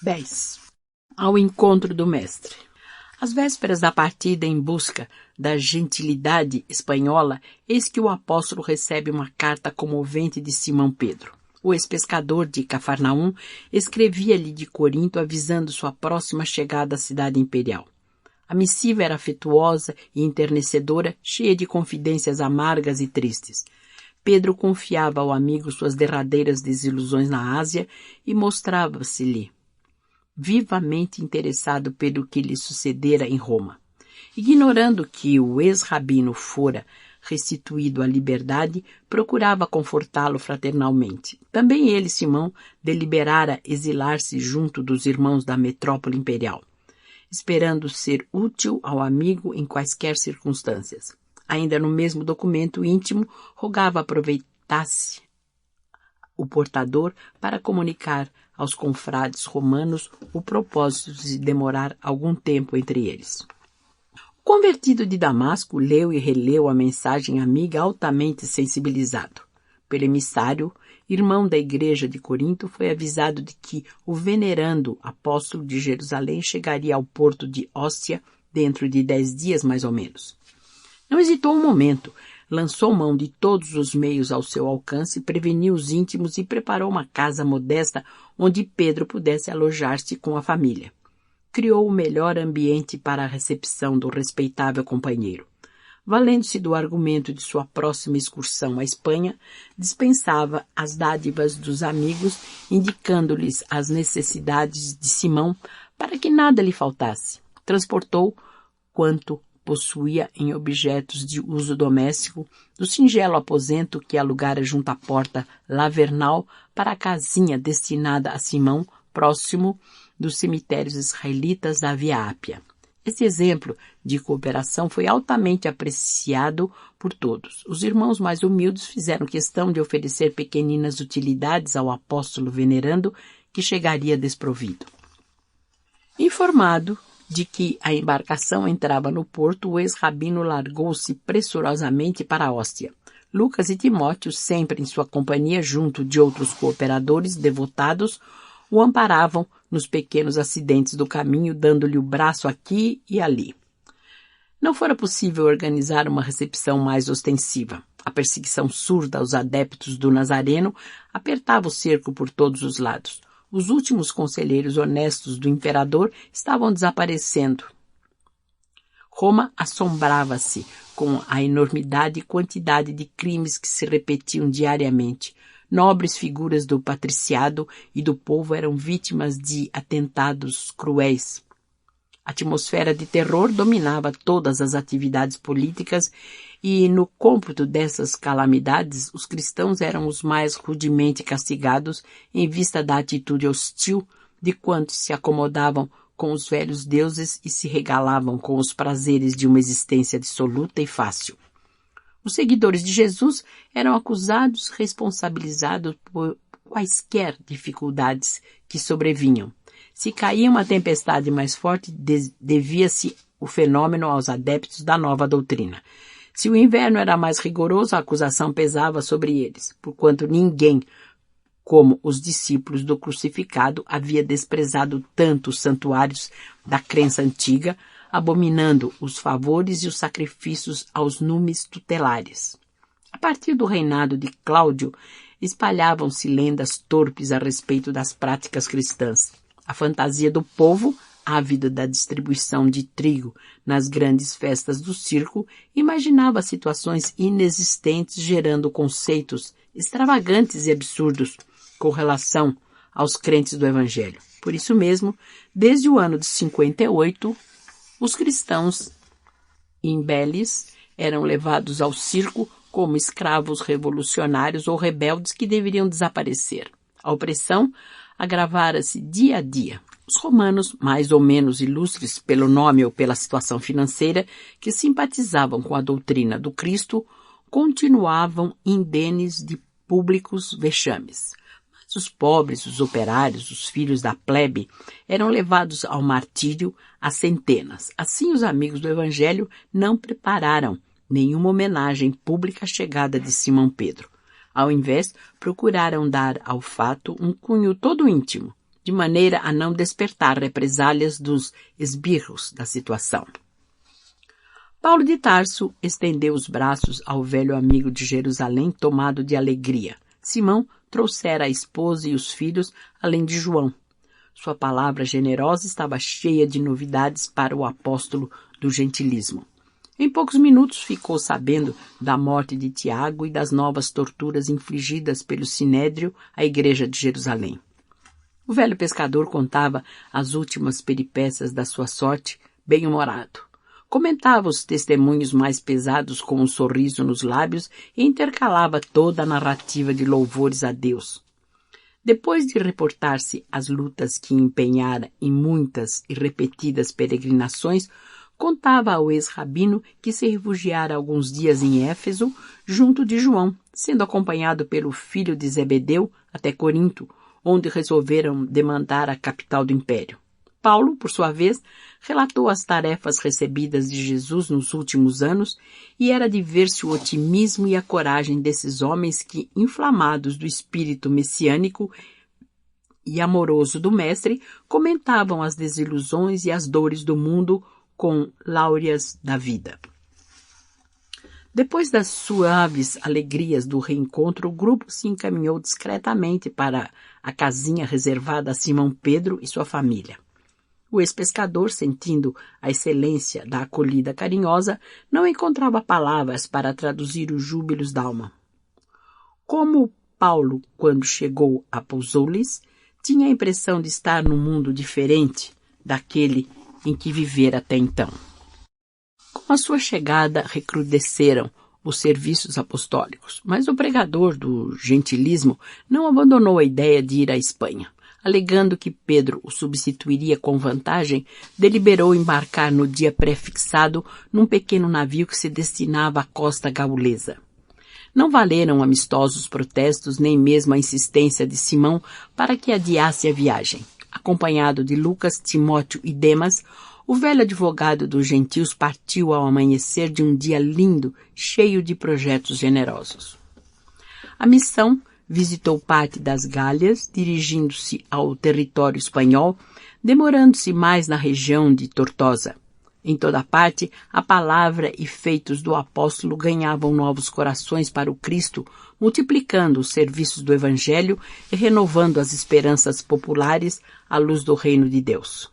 10. Ao encontro do mestre. Às vésperas da partida em busca da gentilidade espanhola, eis que o apóstolo recebe uma carta comovente de Simão Pedro. O ex-pescador de Cafarnaum escrevia-lhe de Corinto avisando sua próxima chegada à cidade imperial. A missiva era afetuosa e enternecedora, cheia de confidências amargas e tristes. Pedro confiava ao amigo suas derradeiras desilusões na Ásia e mostrava-se-lhe vivamente interessado pelo que lhe sucedera em Roma. Ignorando que o ex-rabino fora restituído à liberdade, procurava confortá-lo fraternalmente. Também ele, Simão, deliberara exilar-se junto dos irmãos da metrópole imperial, esperando ser útil ao amigo em quaisquer circunstâncias. Ainda no mesmo documento íntimo, rogava aproveitasse o portador para comunicar aos confrades romanos o propósito de demorar algum tempo entre eles. O convertido de Damasco leu e releu a mensagem amiga altamente sensibilizado. Pelo emissário, irmão da igreja de Corinto, foi avisado de que o venerando apóstolo de Jerusalém chegaria ao porto de Óstia dentro de 10 dias mais ou menos. Não hesitou um momento, lançou mão de todos os meios ao seu alcance, preveniu os íntimos e preparou uma casa modesta onde Pedro pudesse alojar-se com a família. Criou o melhor ambiente para a recepção do respeitável companheiro. Valendo-se do argumento de sua próxima excursão à Espanha, dispensava as dádivas dos amigos, indicando-lhes as necessidades de Simão para que nada lhe faltasse. Transportou quanto possuía em objetos de uso doméstico do singelo aposento que alugara junto à porta lavernal para a casinha destinada a Simão, próximo dos cemitérios israelitas da Via Ápia. Esse exemplo de cooperação foi altamente apreciado por todos. Os irmãos mais humildes fizeram questão de oferecer pequeninas utilidades ao apóstolo venerando, que chegaria desprovido. Informado de que a embarcação entrava no porto, o ex-rabino largou-se pressurosamente para a Óstia. Lucas e Timóteo, sempre em sua companhia, junto de outros cooperadores devotados, o amparavam nos pequenos acidentes do caminho, dando-lhe o braço aqui e ali. Não fora possível organizar uma recepção mais ostensiva. A perseguição surda aos adeptos do Nazareno apertava o cerco por todos os lados. Os últimos conselheiros honestos do imperador estavam desaparecendo. Roma assombrava-se com a enormidade e quantidade de crimes que se repetiam diariamente. Nobres figuras do patriciado e do povo eram vítimas de atentados cruéis. A atmosfera de terror dominava todas as atividades políticas e, no cômputo dessas calamidades, os cristãos eram os mais rudemente castigados em vista da atitude hostil de quantos se acomodavam com os velhos deuses e se regalavam com os prazeres de uma existência dissoluta e fácil. Os seguidores de Jesus eram acusados, responsabilizados por quaisquer dificuldades que sobrevinham. Se caía uma tempestade mais forte, devia-se o fenômeno aos adeptos da nova doutrina. Se o inverno era mais rigoroso, a acusação pesava sobre eles, porquanto ninguém, como os discípulos do crucificado, havia desprezado tanto os santuários da crença antiga, abominando os favores e os sacrifícios aos numes tutelares. A partir do reinado de Cláudio, espalhavam-se lendas torpes a respeito das práticas cristãs. A fantasia do povo, ávido da distribuição de trigo nas grandes festas do circo, imaginava situações inexistentes, gerando conceitos extravagantes e absurdos com relação aos crentes do Evangelho. Por isso mesmo, desde o ano de 58, os cristãos imbeles eram levados ao circo como escravos revolucionários ou rebeldes que deveriam desaparecer. A opressão agravara-se dia a dia. Os romanos, mais ou menos ilustres pelo nome ou pela situação financeira, que simpatizavam com a doutrina do Cristo, continuavam indenes de públicos vexames. Mas os pobres, os operários, os filhos da plebe, eram levados ao martírio a centenas. Assim, os amigos do Evangelho não prepararam nenhuma homenagem pública à chegada de Simão Pedro. Ao invés, procuraram dar ao fato um cunho todo íntimo. de maneira a não despertar represálias dos esbirros da situação. Paulo de Tarso estendeu os braços ao velho amigo de Jerusalém, tomado de alegria. Simão trouxera a esposa e os filhos, além de João. Sua palavra generosa estava cheia de novidades para o apóstolo do gentilismo. Em poucos minutos ficou sabendo da morte de Tiago e das novas torturas infligidas pelo Sinédrio à igreja de Jerusalém. O velho pescador contava as últimas peripécias da sua sorte, bem-humorado. Comentava os testemunhos mais pesados com um sorriso nos lábios e intercalava toda a narrativa de louvores a Deus. Depois de reportar-se as lutas que empenhara em muitas e repetidas peregrinações, contava ao ex-rabino que se refugiara alguns dias em Éfeso, junto de João, sendo acompanhado pelo filho de Zebedeu até Corinto, onde resolveram demandar a capital do império. Paulo, por sua vez, relatou as tarefas recebidas de Jesus nos últimos anos e era de ver-se o otimismo e a coragem desses homens que, inflamados do espírito messiânico e amoroso do Mestre, comentavam as desilusões e as dores do mundo com láureas da vida. Depois das suaves alegrias do reencontro, o grupo se encaminhou discretamente para a casinha reservada a Simão Pedro e sua família. O ex-pescador, sentindo a excelência da acolhida carinhosa, não encontrava palavras para traduzir os júbilos d'alma. Como Paulo, quando chegou a Pousoulis, tinha a impressão de estar num mundo diferente daquele em que vivera até então. Com a sua chegada, recrudesceram os serviços apostólicos, mas o pregador do gentilismo não abandonou a ideia de ir à Espanha. Alegando que Pedro o substituiria com vantagem, deliberou embarcar no dia pré-fixado num pequeno navio que se destinava à costa gaulesa. Não valeram amistosos protestos nem mesmo a insistência de Simão para que adiasse a viagem. Acompanhado de Lucas, Timóteo e Demas, o velho advogado dos gentios partiu ao amanhecer de um dia lindo, cheio de projetos generosos. A missão visitou parte das Gálias, dirigindo-se ao território espanhol, demorando-se mais na região de Tortosa. Em toda parte, a palavra e feitos do apóstolo ganhavam novos corações para o Cristo, multiplicando os serviços do Evangelho e renovando as esperanças populares à luz do reino de Deus.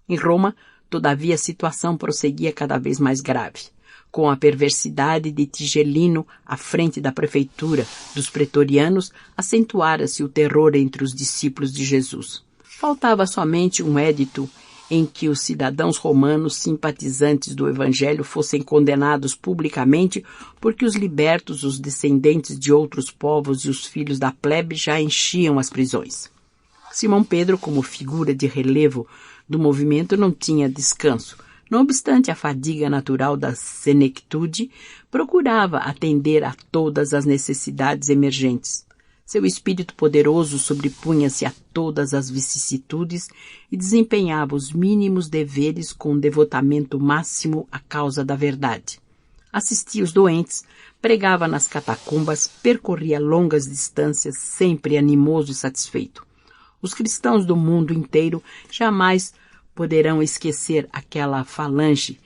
Em Roma, todavia, a situação prosseguia cada vez mais grave. Com a perversidade de Tigelino à frente da prefeitura dos pretorianos, acentuara-se o terror entre os discípulos de Jesus. Faltava somente um édito em que os cidadãos romanos simpatizantes do Evangelho fossem condenados publicamente, porque os libertos, os descendentes de outros povos e os filhos da plebe já enchiam as prisões. Simão Pedro, como figura de relevo do movimento, não tinha descanso. Não obstante a fadiga natural da senectude, procurava atender a todas as necessidades emergentes. Seu espírito poderoso sobrepunha-se a todas as vicissitudes e desempenhava os mínimos deveres com devotamento máximo à causa da verdade. Assistia os doentes, pregava nas catacumbas, percorria longas distâncias, sempre animoso e satisfeito. Os cristãos do mundo inteiro jamais poderão esquecer aquela falange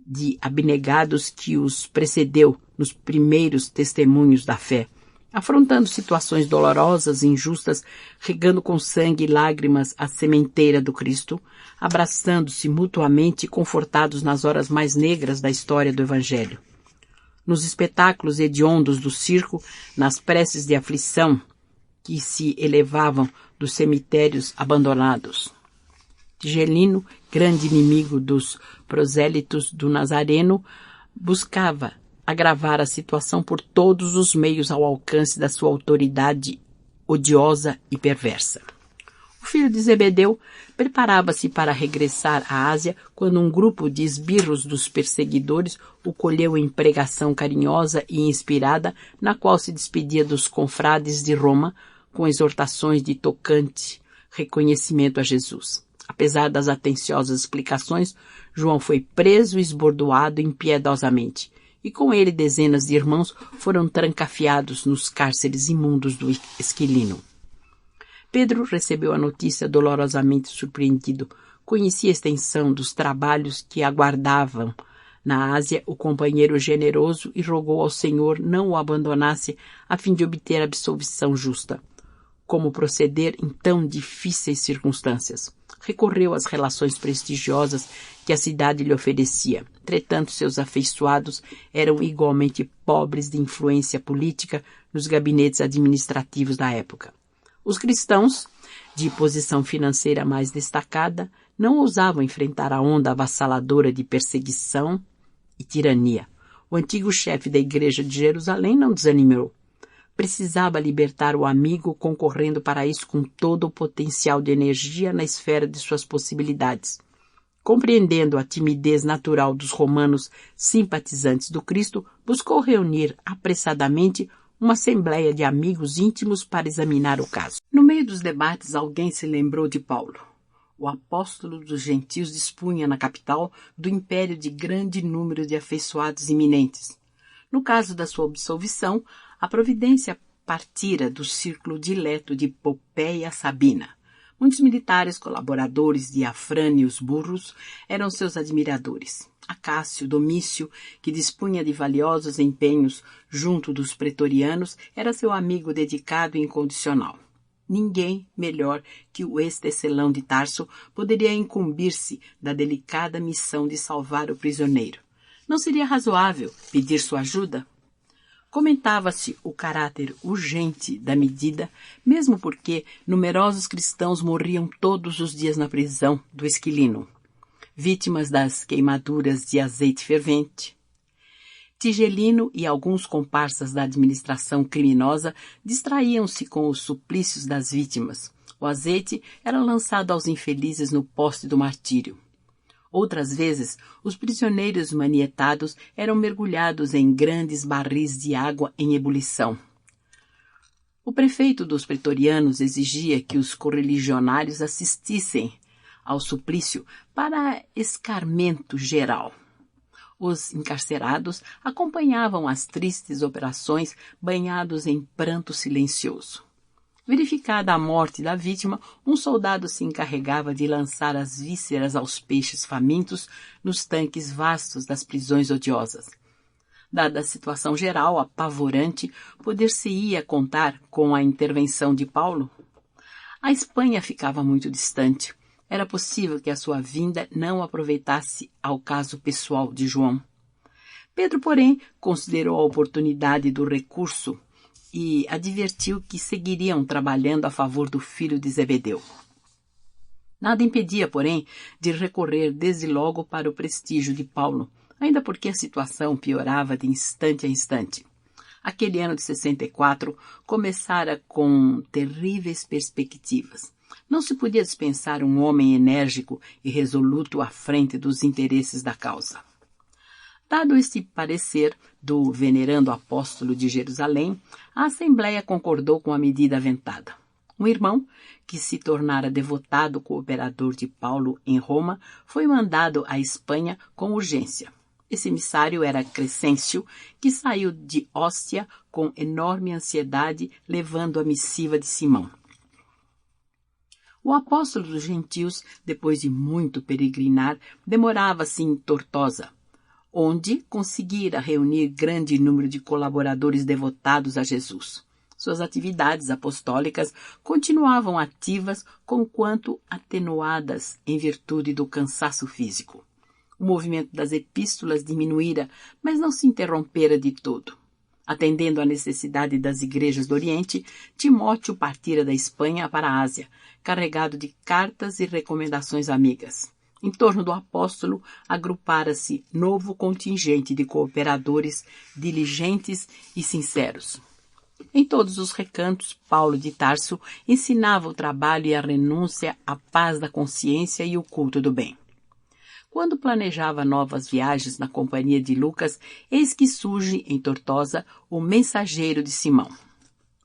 de abnegados que os precedeu nos primeiros testemunhos da fé, afrontando situações dolorosas e injustas, regando com sangue e lágrimas a sementeira do Cristo, abraçando-se mutuamente e confortados nas horas mais negras da história do Evangelho. Nos espetáculos hediondos do circo, nas preces de aflição que se elevavam dos cemitérios abandonados. Tigelino, grande inimigo dos prosélitos do Nazareno, buscava agravar a situação por todos os meios ao alcance da sua autoridade odiosa e perversa. O filho de Zebedeu preparava-se para regressar à Ásia quando um grupo de esbirros dos perseguidores o colheu em pregação carinhosa e inspirada, na qual se despedia dos confrades de Roma com exortações de tocante reconhecimento a Jesus. Apesar das atenciosas explicações, João foi preso e esbordoado impiedosamente, e com ele dezenas de irmãos foram trancafiados nos cárceres imundos do Esquilino. Pedro recebeu a notícia dolorosamente surpreendido. Conhecia a extensão dos trabalhos que aguardavam na Ásia o companheiro generoso e rogou ao Senhor não o abandonasse a fim de obter absolvição justa. Como proceder em tão difíceis circunstâncias? Recorreu às relações prestigiosas que a cidade lhe oferecia. Entretanto, seus afeiçoados eram igualmente pobres de influência política nos gabinetes administrativos da época. Os cristãos, de posição financeira mais destacada, não ousavam enfrentar a onda avassaladora de perseguição e tirania. O antigo chefe da igreja de Jerusalém não desanimou. Precisava libertar o amigo, concorrendo para isso com todo o potencial de energia na esfera de suas possibilidades. Compreendendo a timidez natural dos romanos simpatizantes do Cristo, buscou reunir apressadamente uma assembleia de amigos íntimos para examinar o caso. No meio dos debates, alguém se lembrou de Paulo. O apóstolo dos gentios dispunha na capital do império de grande número de afeiçoados iminentes. No caso da sua absolvição, a providência partira do círculo dileto de Popéia Sabina. Muitos militares colaboradores de Afrânios Burros eram seus admiradores. Acácio Domício, que dispunha de valiosos empenhos junto dos pretorianos, era seu amigo dedicado e incondicional. Ninguém melhor que o ex-tecelão de Tarso poderia incumbir-se da delicada missão de salvar o prisioneiro. Não seria razoável pedir sua ajuda? Comentava-se o caráter urgente da medida, mesmo porque numerosos cristãos morriam todos os dias na prisão do Esquilino, vítimas das queimaduras de azeite fervente. Tigelino e alguns comparsas da administração criminosa distraíam-se com os suplícios das vítimas. O azeite era lançado aos infelizes no poste do martírio. Outras vezes, os prisioneiros manietados eram mergulhados em grandes barris de água em ebulição. O prefeito dos pretorianos exigia que os correligionários assistissem ao suplício para escarmento geral. Os encarcerados acompanhavam as tristes operações banhados em pranto silencioso. Verificada a morte da vítima, um soldado se encarregava de lançar as vísceras aos peixes famintos nos tanques vastos das prisões odiosas. Dada a situação geral apavorante, poder-se-ia contar com a intervenção de Paulo? A Espanha ficava muito distante. Era possível que a sua vinda não aproveitasse ao caso pessoal de João. Pedro, porém, considerou a oportunidade do recurso e advertiu que seguiriam trabalhando a favor do filho de Zebedeu. Nada impedia, porém, de recorrer desde logo para o prestígio de Paulo, ainda porque a situação piorava de instante a instante. Aquele ano de 64 começara com terríveis perspectivas. Não se podia dispensar um homem enérgico e resoluto à frente dos interesses da causa. Dado este parecer do venerando apóstolo de Jerusalém, a Assembleia concordou com a medida aventada. Um irmão, que se tornara devotado cooperador de Paulo em Roma, foi mandado à Espanha com urgência. Esse emissário era Crescêncio, que saiu de Óstia com enorme ansiedade, levando a missiva de Simão. O apóstolo dos gentios, depois de muito peregrinar, demorava-se em Tortosa, onde conseguira reunir grande número de colaboradores devotados a Jesus. Suas atividades apostólicas continuavam ativas, conquanto atenuadas em virtude do cansaço físico. O movimento das epístolas diminuíra, mas não se interrompera de todo. Atendendo à necessidade das igrejas do Oriente, Timóteo partira da Espanha para a Ásia, carregado de cartas e recomendações amigas. Em torno do apóstolo, agrupara-se novo contingente de cooperadores diligentes e sinceros. Em todos os recantos, Paulo de Tarso ensinava o trabalho e a renúncia à paz da consciência e o culto do bem. Quando planejava novas viagens na companhia de Lucas, eis que surge em Tortosa o mensageiro de Simão.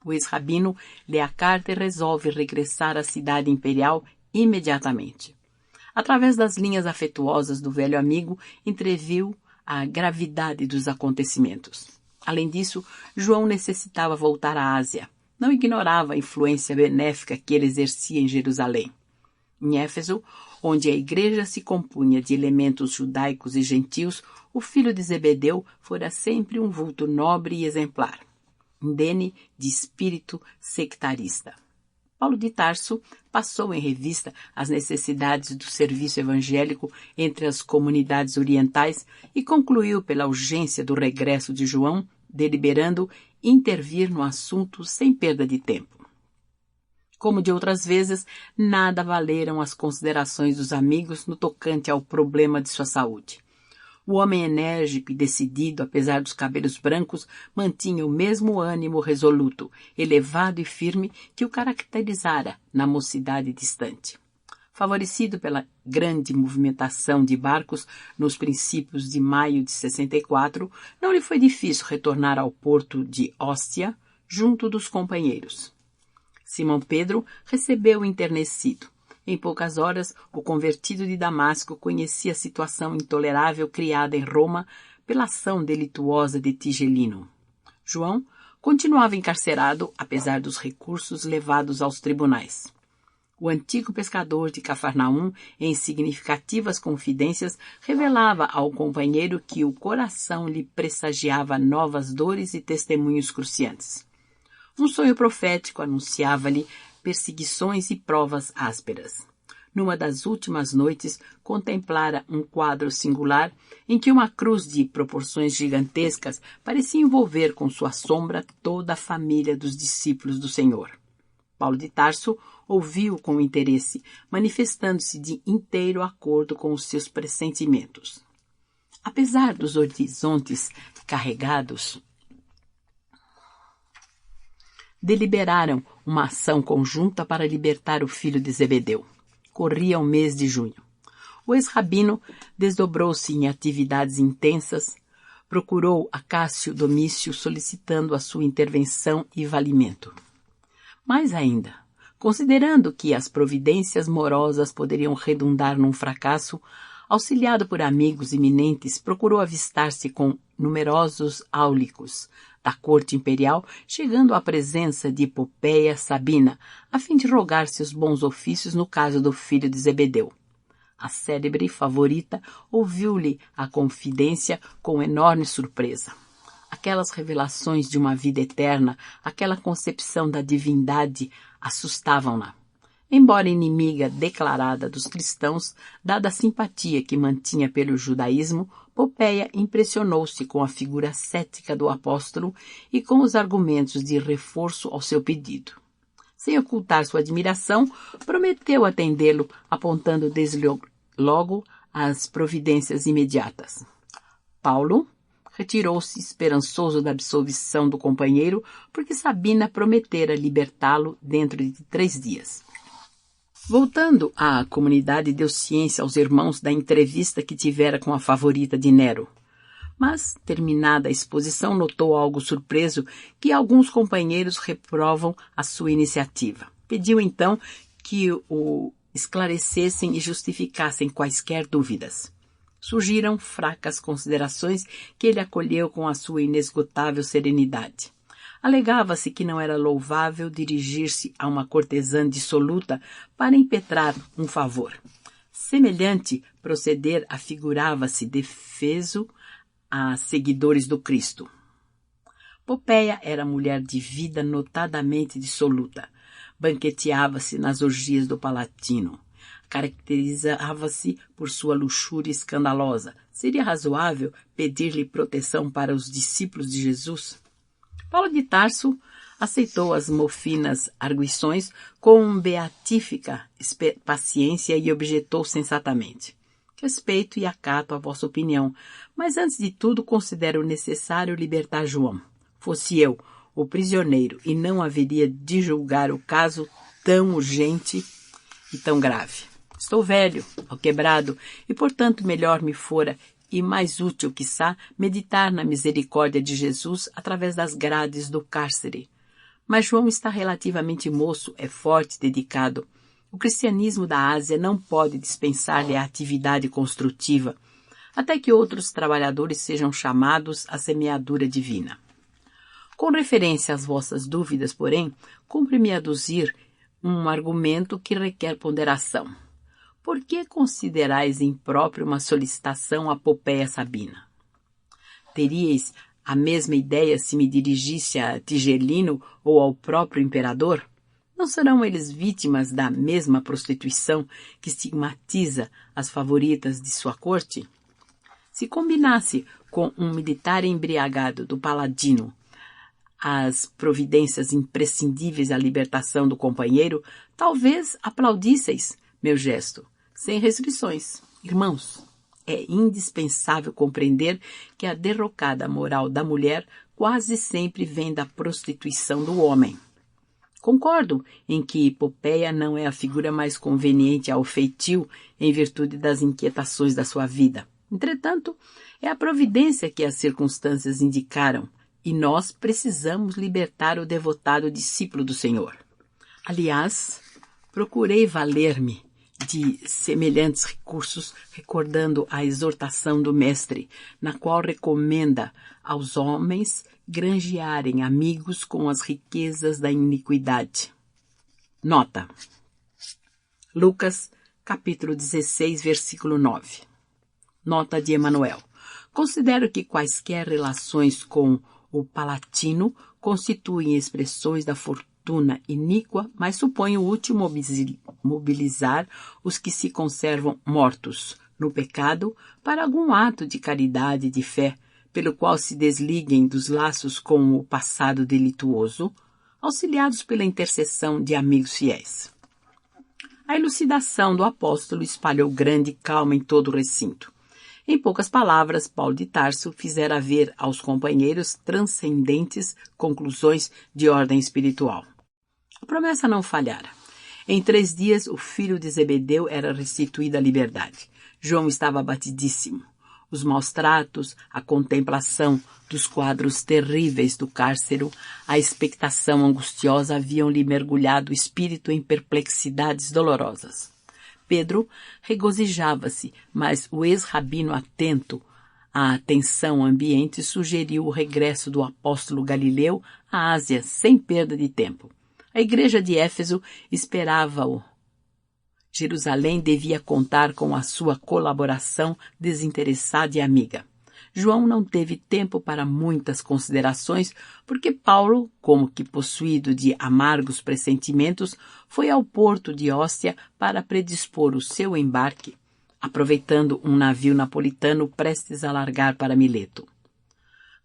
O ex-rabino lê a carta e resolve regressar à cidade imperial imediatamente. Através das linhas afetuosas do velho amigo, entreviu a gravidade dos acontecimentos. Além disso, João necessitava voltar à Ásia. não ignorava a influência benéfica que ele exercia em Jerusalém. Em Éfeso, onde a igreja se compunha de elementos judaicos e gentios, o filho de Zebedeu fora sempre um vulto nobre e exemplar, indene de espírito sectarista. Paulo de Tarso passou em revista as necessidades do serviço evangélico entre as comunidades orientais e concluiu pela urgência do regresso de João, deliberando intervir no assunto sem perda de tempo. Como de outras vezes, nada valeram as considerações dos amigos no tocante ao problema de sua saúde. O homem enérgico e decidido, apesar dos cabelos brancos, mantinha o mesmo ânimo resoluto, elevado e firme que o caracterizara na mocidade distante. Favorecido pela grande movimentação de barcos nos princípios de maio de 64, não lhe foi difícil retornar ao porto de Óstia, junto dos companheiros. Simão Pedro recebeu-o enternecido. Em poucas horas, o convertido de Damasco conhecia a situação intolerável criada em Roma pela ação delituosa de Tigelino. João continuava encarcerado, apesar dos recursos levados aos tribunais. O antigo pescador de Cafarnaum, em significativas confidências, revelava ao companheiro que o coração lhe pressagiava novas dores e testemunhos cruciantes. Um sonho profético anunciava-lhe perseguições e provas ásperas. Numa das últimas noites, contemplara um quadro singular em que uma cruz de proporções gigantescas parecia envolver com sua sombra toda a família dos discípulos do Senhor. Paulo de Tarso ouviu com interesse, manifestando-se de inteiro acordo com os seus pressentimentos. Apesar dos horizontes carregados, deliberaram uma ação conjunta para libertar o filho de Zebedeu. Corria o mês de junho. O ex-rabino desdobrou-se em atividades intensas, procurou a Cássio Domício solicitando a sua intervenção e valimento. Mais ainda, considerando que as providências morosas poderiam redundar num fracasso, auxiliado por amigos eminentes, procurou avistar-se com numerosos áulicos da corte imperial, chegando à presença de Popeia Sabina, a fim de rogar seus bons ofícios no caso do filho de Zebedeu. A célebre favorita ouviu-lhe a confidência com enorme surpresa. Aquelas revelações de uma vida eterna, aquela concepção da divindade assustavam-na. Embora inimiga declarada dos cristãos, dada a simpatia que mantinha pelo judaísmo, Popeia impressionou-se com a figura cética do apóstolo e com os argumentos de reforço ao seu pedido. Sem ocultar sua admiração, prometeu atendê-lo, apontando desde logo as providências imediatas. Paulo retirou-se esperançoso da absolvição do companheiro, porque Sabina prometera libertá-lo dentro de 3 dias. Voltando à comunidade, deu ciência aos irmãos da entrevista que tivera com a favorita de Nero. Mas, terminada a exposição, notou algo surpreso que alguns companheiros reprovam a sua iniciativa. Pediu então que o esclarecessem e justificassem quaisquer dúvidas. Surgiram fracas considerações que ele acolheu com a sua inesgotável serenidade. Alegava-se que não era louvável dirigir-se a uma cortesã dissoluta para impetrar um favor. Semelhante proceder afigurava-se defeso a seguidores do Cristo. Popeia era mulher de vida notadamente dissoluta. Banqueteava-se nas orgias do Palatino. Caracterizava-se por sua luxúria escandalosa. Seria razoável pedir-lhe proteção para os discípulos de Jesus? Paulo de Tarso aceitou as mofinas arguições com beatífica paciência e objetou sensatamente. Respeito e acato a vossa opinião, mas antes de tudo considero necessário libertar João. Fosse eu o prisioneiro e não haveria de julgar o caso tão urgente e tão grave. Estou velho, alquebrado, e portanto melhor me fora e mais útil, quiçá, meditar na misericórdia de Jesus através das grades do cárcere. Mas João está relativamente moço, é forte, dedicado. O cristianismo da Ásia não pode dispensar-lhe a atividade construtiva, até que outros trabalhadores sejam chamados à semeadura divina. Com referência às vossas dúvidas, porém, cumpre-me aduzir um argumento que requer ponderação. Por que considerais impróprio uma solicitação à Popeia Sabina? Teríeis a mesma ideia se me dirigisse a Tigelino ou ao próprio imperador? Não serão eles vítimas da mesma prostituição que estigmatiza as favoritas de sua corte? Se combinasse com um militar embriagado do Paladino as providências imprescindíveis à libertação do companheiro, talvez aplaudisseis meu gesto, sem restrições. Irmãos, é indispensável compreender que a derrocada moral da mulher quase sempre vem da prostituição do homem. Concordo em que Popeia não é a figura mais conveniente ao feitio em virtude das inquietações da sua vida. Entretanto, é a providência que as circunstâncias indicaram, e nós precisamos libertar o devotado discípulo do Senhor. Aliás, procurei valer-me de semelhantes recursos, recordando a exortação do Mestre, na qual recomenda aos homens granjearem amigos com as riquezas da iniquidade. Nota. Lucas, capítulo 16, versículo 9. Nota de Emanuel. Considero que quaisquer relações com o Palatino constituem expressões da fortuna iníqua, mas suponho útil mobilizar os que se conservam mortos no pecado para algum ato de caridade e de fé, pelo qual se desliguem dos laços com o passado delituoso, auxiliados pela intercessão de amigos fiéis. A elucidação do apóstolo espalhou grande calma em todo o recinto. Em poucas palavras, Paulo de Tarso fizera ver aos companheiros transcendentes conclusões de ordem espiritual. A promessa não falhara. Em 3 dias, o filho de Zebedeu era restituído à liberdade. João estava abatidíssimo. Os maus tratos, a contemplação dos quadros terríveis do cárcero, a expectação angustiosa haviam-lhe mergulhado o espírito em perplexidades dolorosas. Pedro regozijava-se, mas o ex-rabino, atento à tensão ambiente, sugeriu o regresso do apóstolo Galileu à Ásia sem perda de tempo. A igreja de Éfeso esperava-o. Jerusalém devia contar com a sua colaboração desinteressada e amiga. João não teve tempo para muitas considerações, porque Paulo, como que possuído de amargos pressentimentos, foi ao porto de Óstia para predispor o seu embarque, aproveitando um navio napolitano prestes a largar para Mileto.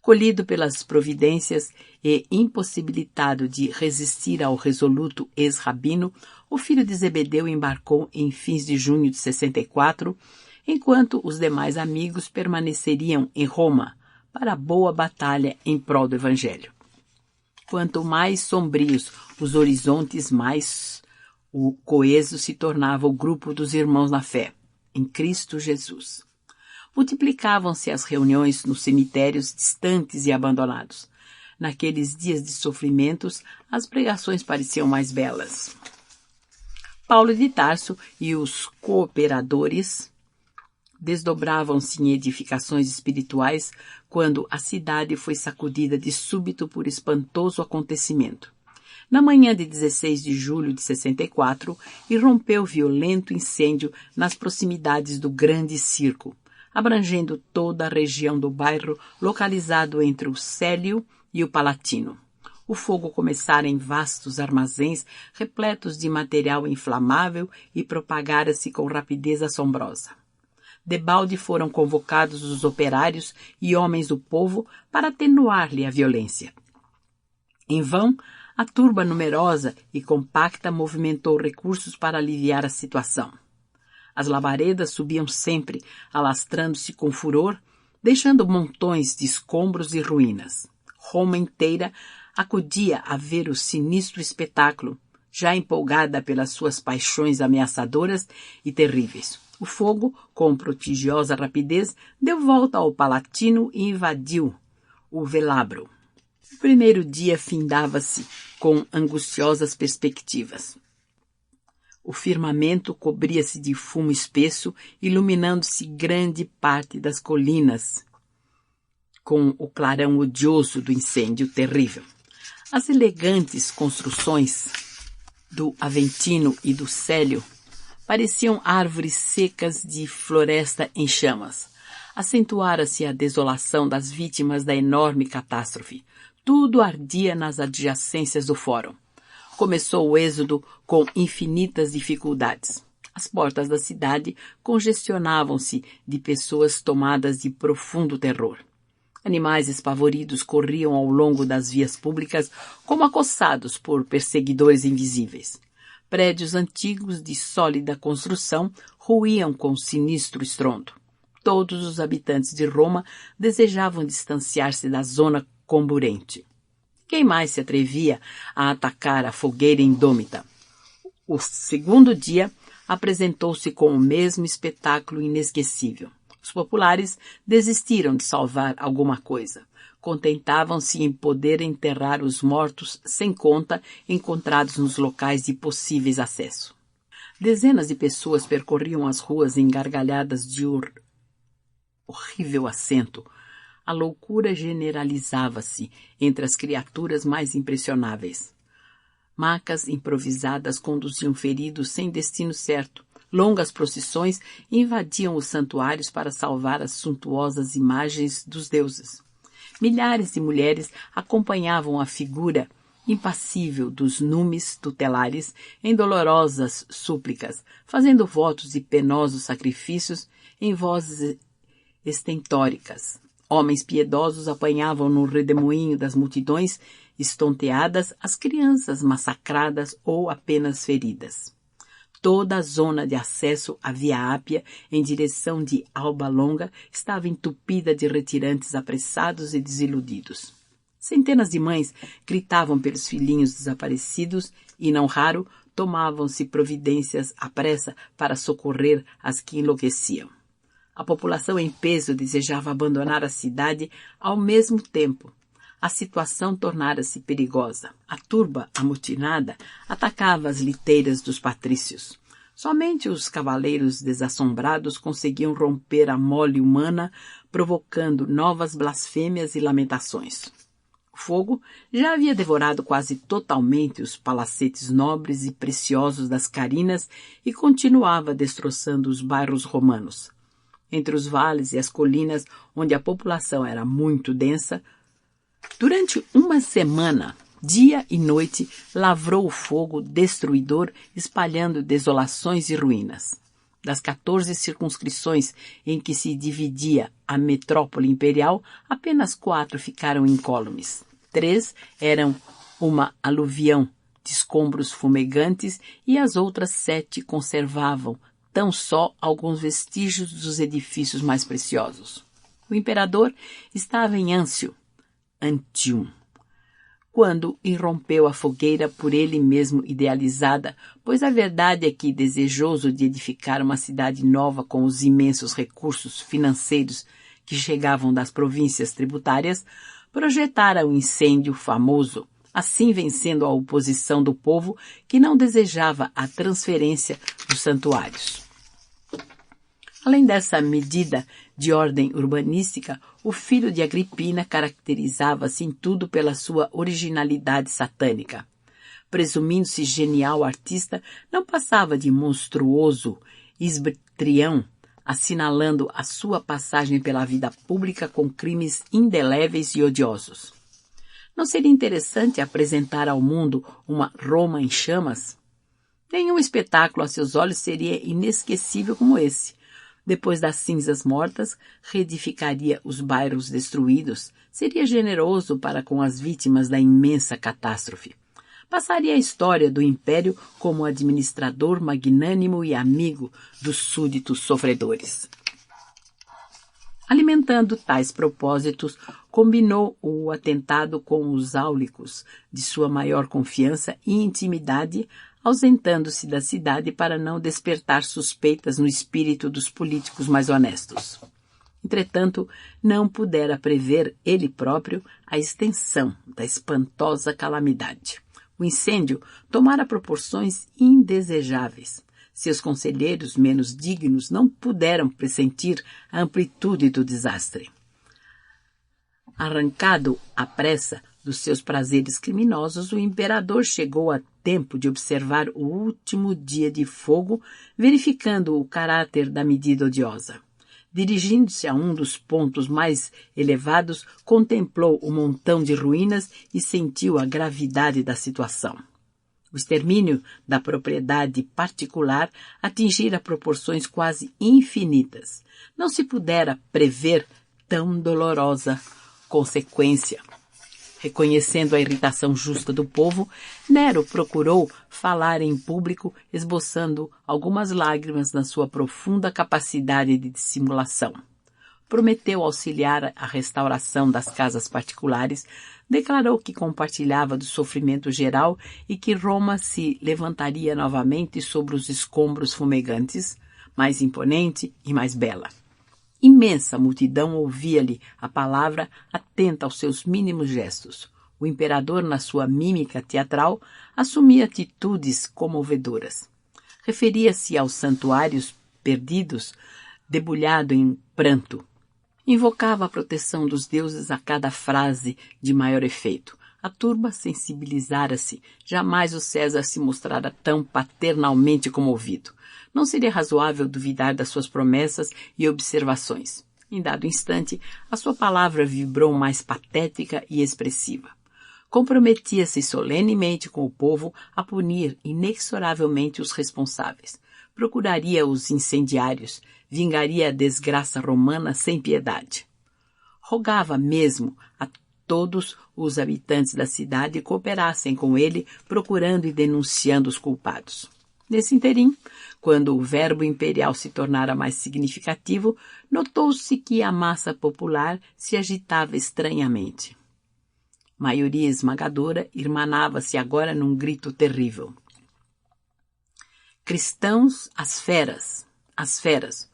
Colhido pelas providências e impossibilitado de resistir ao resoluto ex-rabino, o filho de Zebedeu embarcou em fins de junho de 64, enquanto os demais amigos permaneceriam em Roma para a boa batalha em prol do Evangelho. Quanto mais sombrios os horizontes, mais coeso se tornava o grupo dos irmãos na fé, em Cristo Jesus. Multiplicavam-se as reuniões nos cemitérios distantes e abandonados. Naqueles dias de sofrimentos, as pregações pareciam mais belas. Paulo de Tarso e os cooperadores desdobravam-se em edificações espirituais quando a cidade foi sacudida de súbito por espantoso acontecimento. Na manhã de 16 de julho de 64, irrompeu violento incêndio nas proximidades do Grande Circo, abrangendo toda a região do bairro localizado entre o Célio e o Palatino. O fogo começara em vastos armazéns repletos de material inflamável e propagara-se com rapidez assombrosa. Debalde foram convocados os operários e homens do povo para atenuar-lhe a violência. Em vão, a turba numerosa e compacta movimentou recursos para aliviar a situação. As labaredas subiam sempre, alastrando-se com furor, deixando montões de escombros e ruínas. Roma inteira acudia a ver o sinistro espetáculo, já empolgada pelas suas paixões ameaçadoras e terríveis. O fogo, com prodigiosa rapidez, deu volta ao Palatino e invadiu o Velabro. O primeiro dia findava-se com angustiosas perspectivas. O firmamento cobria-se de fumo espesso, iluminando-se grande parte das colinas. com o clarão odioso do incêndio terrível. As elegantes construções do Aventino e do Célio pareciam árvores secas de floresta em chamas. Acentuara-se a desolação das vítimas da enorme catástrofe. Tudo ardia nas adjacências do fórum. Começou o êxodo com infinitas dificuldades. As portas da cidade congestionavam-se de pessoas tomadas de profundo terror. Animais espavoridos corriam ao longo das vias públicas como acossados por perseguidores invisíveis. Prédios antigos de sólida construção ruíam com sinistro estrondo. Todos os habitantes de Roma desejavam distanciar-se da zona comburente. Quem mais se atrevia a atacar a fogueira indômita? O segundo dia apresentou-se com o mesmo espetáculo inesquecível. Os populares desistiram de salvar alguma coisa. Contentavam-se em poder enterrar os mortos sem conta encontrados nos locais de possíveis acesso. Dezenas de pessoas percorriam as ruas engargalhadas de horrível acento. A loucura generalizava-se entre as criaturas mais impressionáveis. Macas improvisadas conduziam feridos sem destino certo. Longas procissões invadiam os santuários para salvar as suntuosas imagens dos deuses. Milhares de mulheres acompanhavam a figura impassível dos numes tutelares em dolorosas súplicas, fazendo votos de penosos sacrifícios em vozes estentóricas. Homens piedosos apanhavam no redemoinho das multidões estonteadas as crianças massacradas ou apenas feridas. Toda a zona de acesso à Via Ápia em direção de Alba Longa estava entupida de retirantes apressados e desiludidos. Centenas de mães gritavam pelos filhinhos desaparecidos e, não raro, tomavam-se providências à pressa para socorrer as que enlouqueciam. A população em peso desejava abandonar a cidade ao mesmo tempo. A situação tornara-se perigosa. A turba amotinada atacava as liteiras dos patrícios. Somente os cavaleiros desassombrados conseguiam romper a mole humana, provocando novas blasfêmias e lamentações. O fogo já havia devorado quase totalmente os palacetes nobres e preciosos das Carinas e continuava destroçando os bairros romanos. Entre os vales e as colinas, onde a população era muito densa, durante uma semana, dia e noite, lavrou o fogo destruidor, espalhando desolações e ruínas. Das 14 circunscrições em que se dividia a metrópole imperial, apenas 4 ficaram incólumes. 3 eram uma aluvião de escombros fumegantes e as outras 7 conservavam tão só alguns vestígios dos edifícios mais preciosos. O imperador estava em Antium, quando irrompeu a fogueira por ele mesmo idealizada, pois a verdade é que, desejoso de edificar uma cidade nova com os imensos recursos financeiros que chegavam das províncias tributárias, projetara um incêndio famoso, assim vencendo a oposição do povo que não desejava a transferência dos santuários. Além dessa medida de ordem urbanística, o filho de Agripina caracterizava-se em tudo pela sua originalidade satânica. Presumindo-se genial artista, não passava de monstruoso esbtrião, assinalando a sua passagem pela vida pública com crimes indeléveis e odiosos. Não seria interessante apresentar ao mundo uma Roma em chamas? Nenhum espetáculo a seus olhos seria inesquecível como esse. Depois das cinzas mortas, reedificaria os bairros destruídos, seria generoso para com as vítimas da imensa catástrofe. Passaria a história do Império como administrador magnânimo e amigo dos súditos sofredores. Alimentando tais propósitos, combinou o atentado com os áulicos de sua maior confiança e intimidade, ausentando-se da cidade para não despertar suspeitas no espírito dos políticos mais honestos. Entretanto, não pudera prever ele próprio a extensão da espantosa calamidade. O incêndio tomara proporções indesejáveis. Seus conselheiros menos dignos não puderam pressentir a amplitude do desastre. arrancado à pressa dos seus prazeres criminosos, o imperador chegou a tempo de observar o último dia de fogo, verificando o caráter da medida odiosa. Dirigindo-se a um dos pontos mais elevados, contemplou o montão de ruínas e sentiu a gravidade da situação. O extermínio da propriedade particular atingira proporções quase infinitas. Não se pudera prever tão dolorosa consequência. Reconhecendo a irritação justa do povo, Nero procurou falar em público, esboçando algumas lágrimas na sua profunda capacidade de dissimulação. Prometeu auxiliar a restauração das casas particulares, declarou que compartilhava do sofrimento geral e que Roma se levantaria novamente sobre os escombros fumegantes, mais imponente e mais bela. Imensa multidão ouvia-lhe a palavra, atenta aos seus mínimos gestos. O imperador, na sua mímica teatral, assumia atitudes comovedoras. Referia-se aos santuários perdidos, debulhado em pranto. Invocava a proteção dos deuses a cada frase de maior efeito. A turba sensibilizara-se. Jamais o César se mostrara tão paternalmente comovido. Não seria razoável duvidar das suas promessas e observações. Em dado instante, a sua palavra vibrou mais patética e expressiva. Comprometia-se solenemente com o povo a punir inexoravelmente os responsáveis. Procuraria os incendiários, vingaria a desgraça romana sem piedade. Rogava mesmo a todos os habitantes da cidade cooperassem com ele, procurando e denunciando os culpados. Nesse interim, quando o verbo imperial se tornara mais significativo, notou-se que a massa popular se agitava estranhamente. Maioria esmagadora irmanava-se agora num grito terrível. Cristãos, as feras, as feras.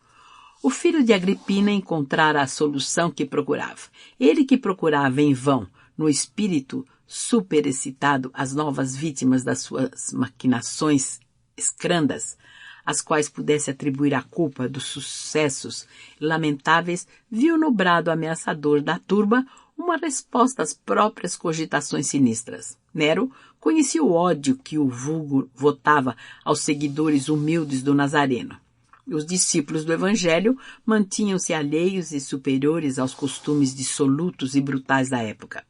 O filho de Agripina encontrara a solução que procurava. Ele que procurava em vão, no espírito superexcitado, as novas vítimas das suas maquinações escrandas, às quais pudesse atribuir a culpa dos sucessos lamentáveis, viu no brado ameaçador da turba uma resposta às próprias cogitações sinistras. Nero conhecia o ódio que o vulgo votava aos seguidores humildes do Nazareno. Os discípulos do Evangelho mantinham-se alheios e superiores aos costumes dissolutos e brutais da época.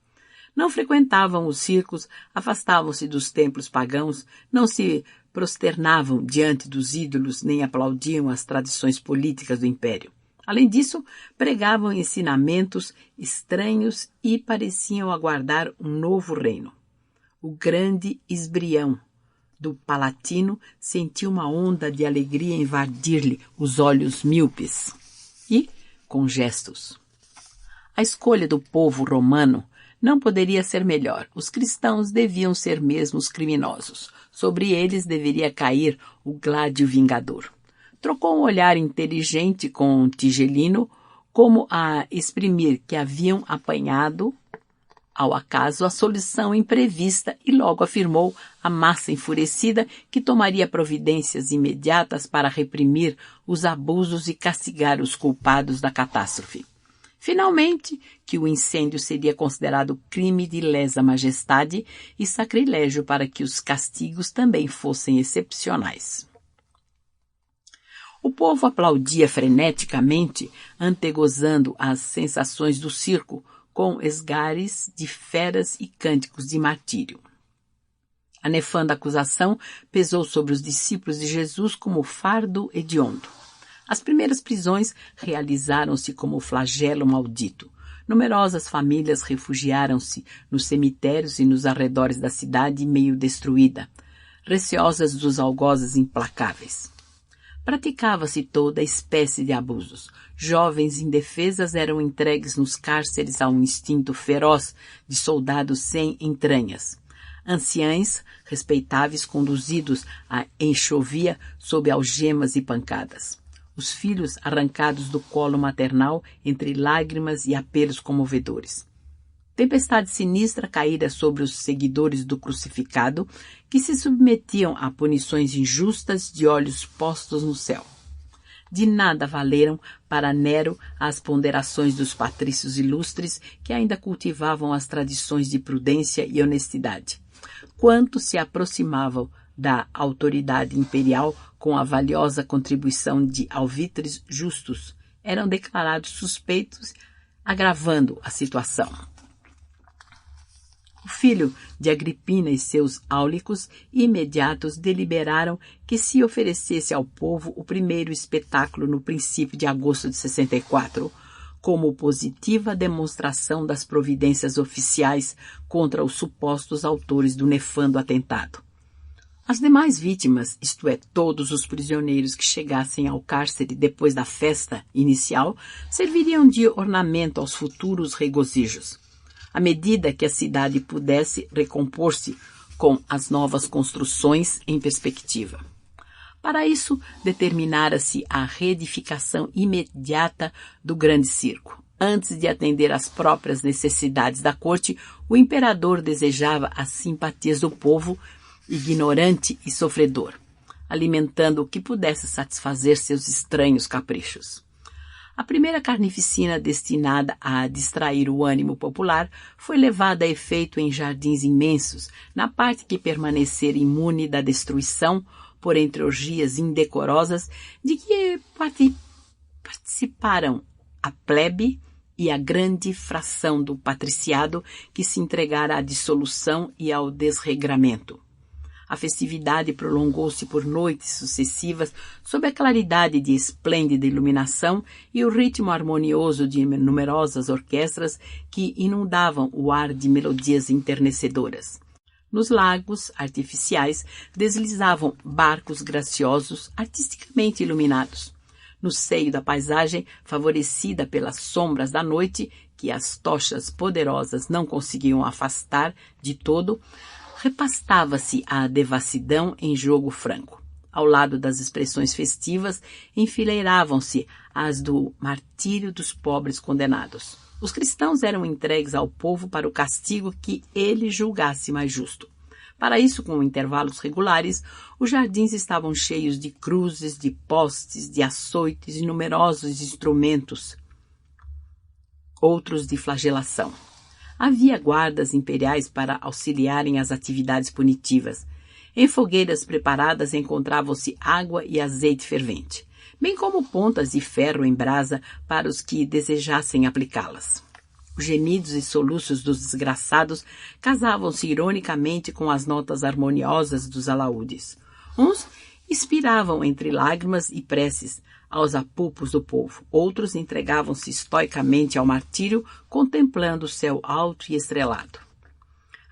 Não frequentavam os circos, afastavam-se dos templos pagãos, não se prosternavam diante dos ídolos nem aplaudiam as tradições políticas do império. Além disso, pregavam ensinamentos estranhos e pareciam aguardar um novo reino. O grande esbrião do Palatino sentiu uma onda de alegria invadir-lhe os olhos míopes e, com gestos. A escolha do povo romano não poderia ser melhor. Os cristãos deviam ser mesmo os criminosos. Sobre eles deveria cair o gládio vingador. Trocou um olhar inteligente com Tigelino, como a exprimir que haviam apanhado ao acaso a solução imprevista e logo afirmou à massa enfurecida que tomaria providências imediatas para reprimir os abusos e castigar os culpados da catástrofe. Finalmente, que o incêndio seria considerado crime de lesa majestade e sacrilégio para que os castigos também fossem excepcionais. O povo aplaudia freneticamente, antegozando as sensações do circo, com esgares de feras e cânticos de martírio. A nefanda acusação pesou sobre os discípulos de Jesus como fardo hediondo. As primeiras prisões realizaram-se como flagelo maldito. Numerosas famílias refugiaram-se nos cemitérios e nos arredores da cidade meio destruída, receosas dos algozes implacáveis. Praticava-se toda espécie de abusos. Jovens indefesas eram entregues nos cárceres a um instinto feroz de soldados sem entranhas. Anciães respeitáveis conduzidos à enxovia sob algemas e pancadas. Os filhos arrancados do colo maternal entre lágrimas e apelos comovedores. Tempestade sinistra caíra sobre os seguidores do crucificado, que se submetiam a punições injustas de olhos postos no céu. De nada valeram para Nero as ponderações dos patrícios ilustres que ainda cultivavam as tradições de prudência e honestidade. Quantos se aproximavam da autoridade imperial com a valiosa contribuição de alvitres justos eram declarados suspeitos, agravando a situação. O filho de Agripina e seus áulicos imediatos deliberaram que se oferecesse ao povo o primeiro espetáculo no princípio de agosto de 64, como positiva demonstração das providências oficiais contra os supostos autores do nefando atentado. As demais vítimas, isto é, todos os prisioneiros que chegassem ao cárcere depois da festa inicial, serviriam de ornamento aos futuros regozijos, à medida que a cidade pudesse recompor-se com as novas construções em perspectiva. Para isso, determinara-se a reedificação imediata do grande circo. Antes de atender às próprias necessidades da corte, o imperador desejava as simpatias do povo, ignorante e sofredor, alimentando o que pudesse satisfazer seus estranhos caprichos. A primeira carnificina destinada a distrair o ânimo popular foi levada a efeito em jardins imensos, na parte que permanecer imune da destruição por entre orgias indecorosas de que participaram a plebe e a grande fração do patriciado que se entregara à dissolução e ao desregramento. A festividade prolongou-se por noites sucessivas sob a claridade de esplêndida iluminação e o ritmo harmonioso de numerosas orquestras que inundavam o ar de melodias enternecedoras. Nos lagos artificiais deslizavam barcos graciosos, artisticamente iluminados. No seio da paisagem, favorecida pelas sombras da noite, que as tochas poderosas não conseguiam afastar de todo, repastava-se a devassidão em jogo franco. Ao lado das expressões festivas, enfileiravam-se as do martírio dos pobres condenados. Os cristãos eram entregues ao povo para o castigo que ele julgasse mais justo. Para isso, com intervalos regulares, os jardins estavam cheios de cruzes, de postes, de açoites e numerosos instrumentos, outros de flagelação. Havia guardas imperiais para auxiliarem as atividades punitivas. Em fogueiras preparadas encontravam-se água e azeite fervente, bem como pontas de ferro em brasa para os que desejassem aplicá-las. Os gemidos e soluços dos desgraçados casavam-se ironicamente com as notas harmoniosas dos alaúdes. Uns inspiravam entre lágrimas e preces aos apupos do povo. Outros entregavam-se estoicamente ao martírio, contemplando o céu alto e estrelado.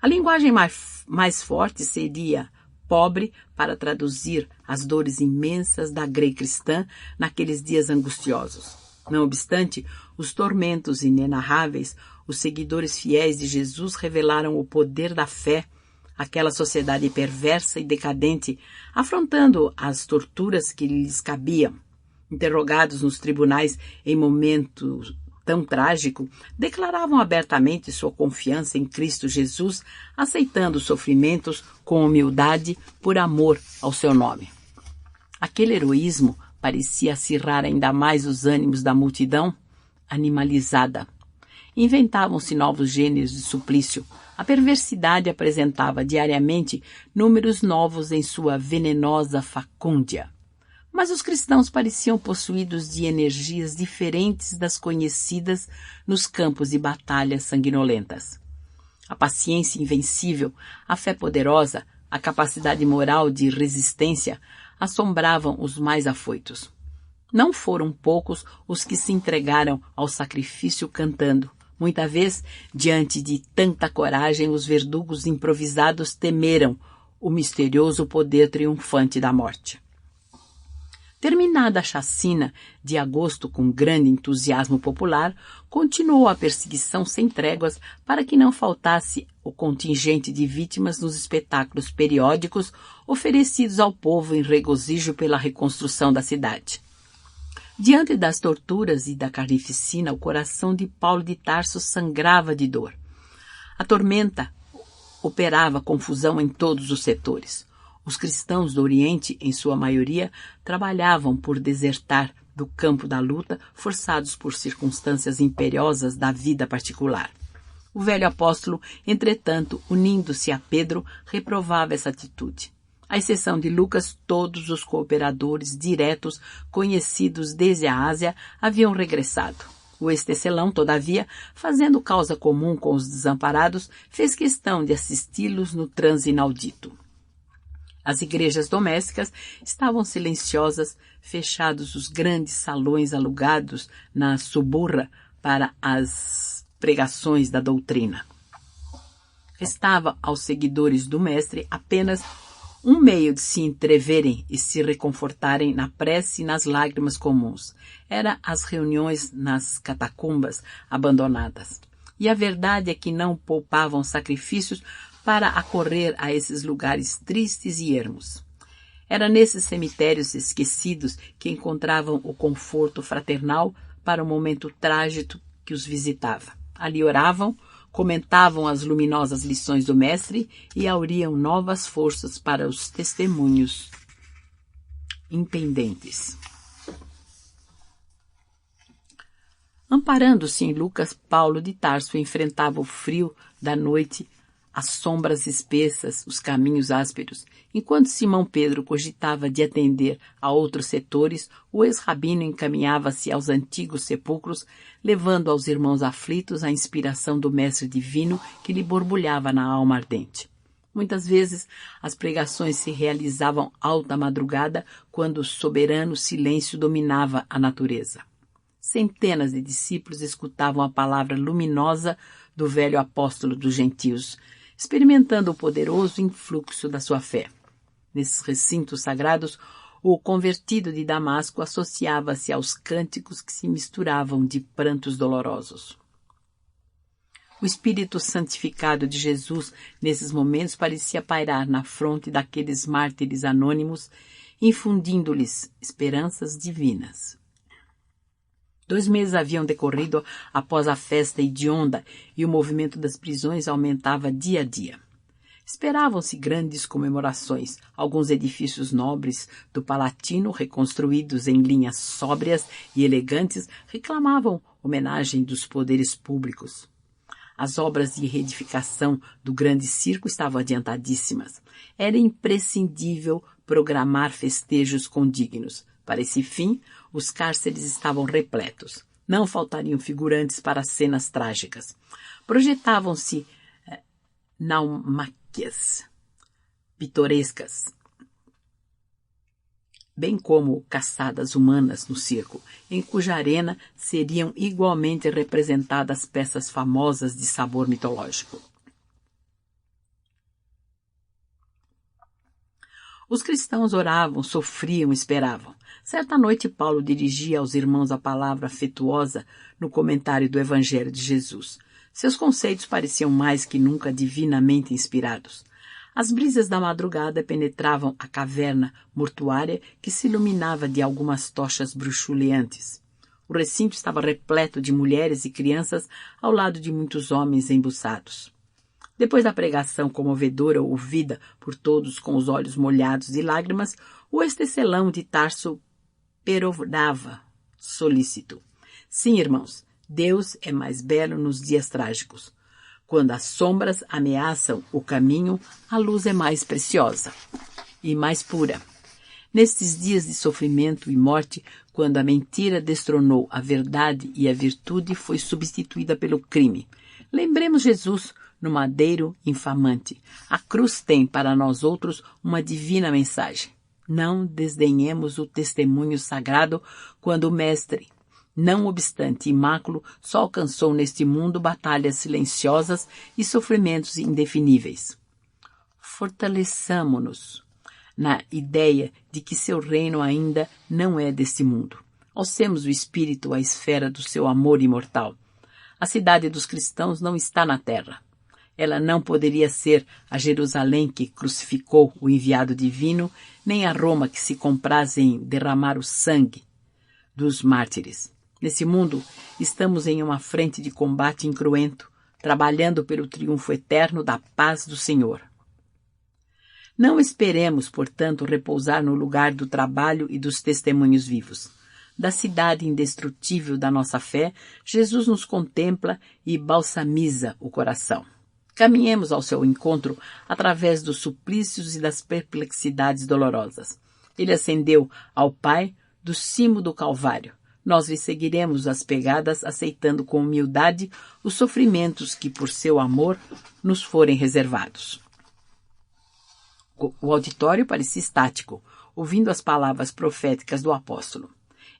A linguagem mais forte seria pobre para traduzir as dores imensas da grei cristã naqueles dias angustiosos. Não obstante os tormentos inenarráveis, os seguidores fiéis de Jesus revelaram o poder da fé àquela sociedade perversa e decadente, afrontando as torturas que lhes cabiam. Interrogados nos tribunais em momento tão trágico, declaravam abertamente sua confiança em Cristo Jesus, aceitando os sofrimentos com humildade por amor ao seu nome. Aquele heroísmo parecia acirrar ainda mais os ânimos da multidão animalizada. Inventavam-se novos gêneros de suplício. A perversidade apresentava diariamente números novos em sua venenosa facúndia. Mas os cristãos pareciam possuídos de energias diferentes das conhecidas nos campos de batalhas sanguinolentas. A paciência invencível, a fé poderosa, a capacidade moral de resistência assombravam os mais afoitos. Não foram poucos os que se entregaram ao sacrifício cantando. Muita vez, diante de tanta coragem, os verdugos improvisados temeram o misterioso poder triunfante da morte. Terminada a chacina de agosto com grande entusiasmo popular, continuou a perseguição sem tréguas para que não faltasse o contingente de vítimas nos espetáculos periódicos oferecidos ao povo em regozijo pela reconstrução da cidade. Diante das torturas e da carnificina, o coração de Paulo de Tarso sangrava de dor. A tormenta operava confusão em todos os setores. Os cristãos do Oriente, em sua maioria, trabalhavam por desertar do campo da luta, forçados por circunstâncias imperiosas da vida particular. O velho apóstolo, entretanto, unindo-se a Pedro, reprovava essa atitude. À exceção de Lucas, todos os cooperadores diretos conhecidos desde a Ásia haviam regressado. O ex-tecelão, todavia, fazendo causa comum com os desamparados, fez questão de assisti-los no transe inaudito. As igrejas domésticas estavam silenciosas, fechados os grandes salões alugados na suburra para as pregações da doutrina. Restava aos seguidores do mestre apenas um meio de se entreverem e se reconfortarem na prece e nas lágrimas comuns. Era as reuniões nas catacumbas abandonadas. E a verdade é que não poupavam sacrifícios para acorrer a esses lugares tristes e ermos. Era nesses cemitérios esquecidos que encontravam o conforto fraternal para o momento trágico que os visitava. Ali oravam, comentavam as luminosas lições do mestre e auriam novas forças para os testemunhos impendentes. Amparando-se em Lucas, Paulo de Tarso enfrentava o frio da noite, as sombras espessas, os caminhos ásperos. Enquanto Simão Pedro cogitava de atender a outros setores, o ex-rabino encaminhava-se aos antigos sepulcros, levando aos irmãos aflitos a inspiração do mestre divino que lhe borbulhava na alma ardente. Muitas vezes as pregações se realizavam alta madrugada, quando o soberano silêncio dominava a natureza. Centenas de discípulos escutavam a palavra luminosa do velho apóstolo dos gentios, experimentando o poderoso influxo da sua fé. Nesses recintos sagrados, o convertido de Damasco associava-se aos cânticos que se misturavam de prantos dolorosos. O espírito santificado de Jesus, nesses momentos, parecia pairar na fronte daqueles mártires anônimos, infundindo-lhes esperanças divinas. 2 meses haviam decorrido após a festa hedionda e o movimento das prisões aumentava dia a dia. Esperavam-se grandes comemorações. Alguns edifícios nobres do Palatino, reconstruídos em linhas sóbrias e elegantes, reclamavam homenagem dos poderes públicos. As obras de reedificação do grande circo estavam adiantadíssimas. Era imprescindível programar festejos condignos. Para esse fim, os cárceres estavam repletos. Não faltariam figurantes para cenas trágicas. Projetavam-se naumáquias pitorescas, bem como caçadas humanas no circo, em cuja arena seriam igualmente representadas peças famosas de sabor mitológico. Os cristãos oravam, sofriam, esperavam. Certa noite, Paulo dirigia aos irmãos a palavra afetuosa no comentário do Evangelho de Jesus. Seus conceitos pareciam mais que nunca divinamente inspirados. As brisas da madrugada penetravam a caverna mortuária que se iluminava de algumas tochas bruxuleantes. O recinto estava repleto de mulheres e crianças ao lado de muitos homens embuçados. Depois da pregação comovedora ouvida por todos com os olhos molhados de lágrimas, o ex-tecelão de Tarso perorava, solícito. Sim, irmãos, Deus é mais belo nos dias trágicos. Quando as sombras ameaçam o caminho, a luz é mais preciosa e mais pura. Nestes dias de sofrimento e morte, quando a mentira destronou a verdade e a virtude foi substituída pelo crime, lembremos Jesus no madeiro infamante. A cruz tem para nós outros uma divina mensagem. Não desdenhemos o testemunho sagrado quando o Mestre, não obstante imáculo, só alcançou neste mundo batalhas silenciosas e sofrimentos indefiníveis. Fortaleçamo-nos na ideia de que seu reino ainda não é deste mundo. Alcemos o espírito à esfera do seu amor imortal. A cidade dos cristãos não está na terra. Ela não poderia ser a Jerusalém que crucificou o enviado divino, nem a Roma que se compraz em derramar o sangue dos mártires. Nesse mundo, estamos em uma frente de combate incruento, trabalhando pelo triunfo eterno da paz do Senhor. Não esperemos, portanto, repousar no lugar do trabalho e dos testemunhos vivos. da cidade indestrutível da nossa fé, Jesus nos contempla e balsamiza o coração. Caminhemos ao seu encontro através dos suplícios e das perplexidades dolorosas. Ele ascendeu ao Pai do cimo do Calvário. Nós lhe seguiremos as pegadas, aceitando com humildade os sofrimentos que, por seu amor, nos forem reservados. O auditório parecia estático, ouvindo as palavras proféticas do apóstolo.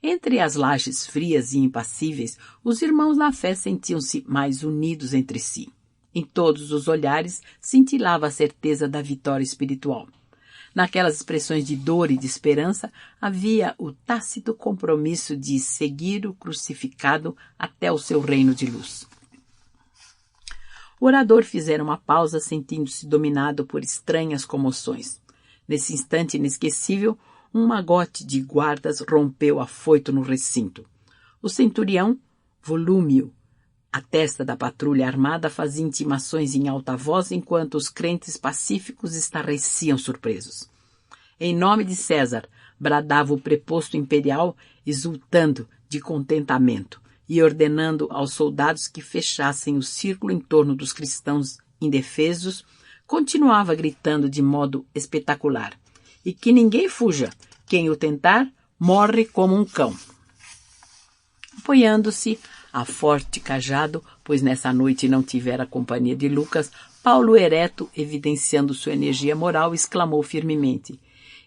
Entre as lajes frias e impassíveis, os irmãos na fé sentiam-se mais unidos entre si. Em todos os olhares cintilava a certeza da vitória espiritual. Naquelas expressões de dor e de esperança, havia o tácito compromisso de seguir o crucificado até o seu reino de luz. O orador fizera uma pausa, sentindo-se dominado por estranhas comoções. Nesse instante inesquecível, um magote de guardas rompeu afoito no recinto. O centurião, Volúmio, a testa da patrulha armada, fazia intimações em alta voz enquanto os crentes pacíficos estarreciam surpresos. Em nome de César, bradava o preposto imperial, exultando de contentamento e ordenando aos soldados que fechassem o círculo em torno dos cristãos indefesos, continuava gritando de modo espetacular: "E que ninguém fuja! Quem o tentar, morre como um cão!" Apoiando-se a forte cajado, pois nessa noite não tivera a companhia de Lucas, Paulo, ereto, evidenciando sua energia moral, exclamou firmemente: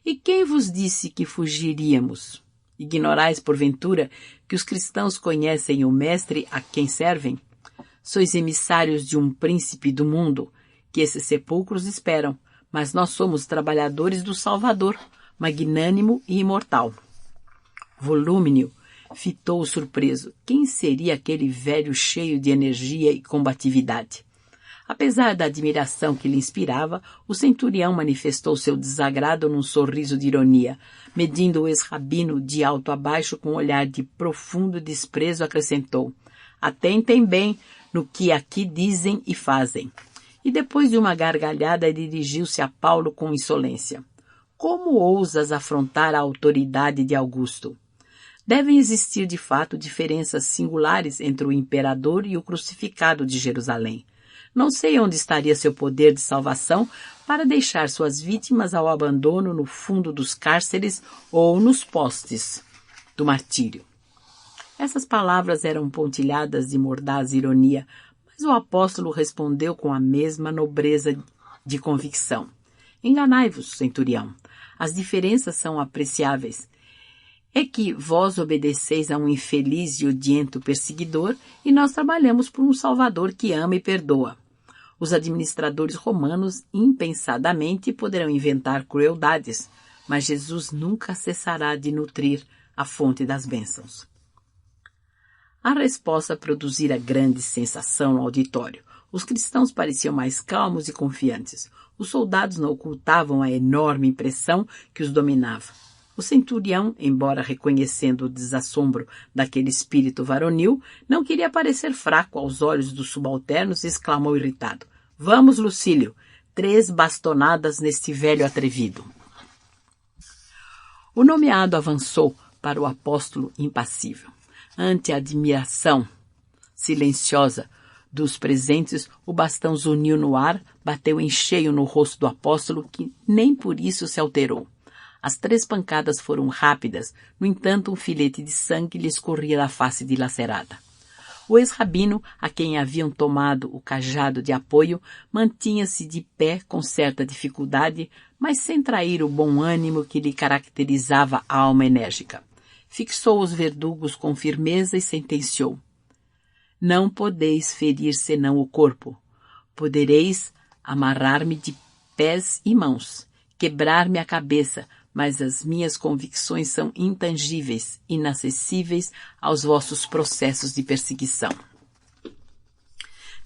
"E quem vos disse que fugiríamos? Ignorais, porventura, que os cristãos conhecem o Mestre a quem servem? Sois emissários de um príncipe do mundo, que esses sepulcros esperam, mas nós somos trabalhadores do Salvador, magnânimo e imortal." Volúmio fitou-o surpreso. Quem seria aquele velho cheio de energia e combatividade? Apesar da admiração que lhe inspirava, o centurião manifestou seu desagrado num sorriso de ironia. Medindo o ex-rabino de alto a baixo com um olhar de profundo desprezo, acrescentou: "Atentem bem no que aqui dizem e fazem." E depois de uma gargalhada, dirigiu-se a Paulo com insolência: "Como ousas afrontar a autoridade de Augusto? Devem existir, de fato, diferenças singulares entre o imperador e o crucificado de Jerusalém. Não sei onde estaria seu poder de salvação para deixar suas vítimas ao abandono no fundo dos cárceres ou nos postes do martírio." Essas palavras eram pontilhadas de mordaz ironia, mas o apóstolo respondeu com a mesma nobreza de convicção: "Enganai-vos, centurião. As diferenças são apreciáveis. É que vós obedeceis a um infeliz e odiento perseguidor e nós trabalhamos por um Salvador que ama e perdoa. Os administradores romanos impensadamente poderão inventar crueldades, mas Jesus nunca cessará de nutrir a fonte das bênçãos." A resposta produzira grande sensação no auditório. Os cristãos pareciam mais calmos e confiantes. Os soldados não ocultavam a enorme impressão que os dominava. O centurião, embora reconhecendo o desassombro daquele espírito varonil, não queria parecer fraco aos olhos dos subalternos e exclamou irritado: "Vamos, Lucílio, 3 bastonadas neste velho atrevido." O nomeado avançou para o apóstolo impassível. Ante a admiração silenciosa dos presentes, o bastão zuniu no ar, bateu em cheio no rosto do apóstolo, que nem por isso se alterou. As 3 pancadas foram rápidas, no entanto um filete de sangue lhe escorria da face dilacerada. O ex-rabino, a quem haviam tomado o cajado de apoio, mantinha-se de pé com certa dificuldade, mas sem trair o bom ânimo que lhe caracterizava a alma enérgica. Fixou os verdugos com firmeza e sentenciou: "Não podeis ferir senão o corpo. Podereis amarrar-me de pés e mãos, quebrar-me a cabeça, mas as minhas convicções são intangíveis, inacessíveis aos vossos processos de perseguição."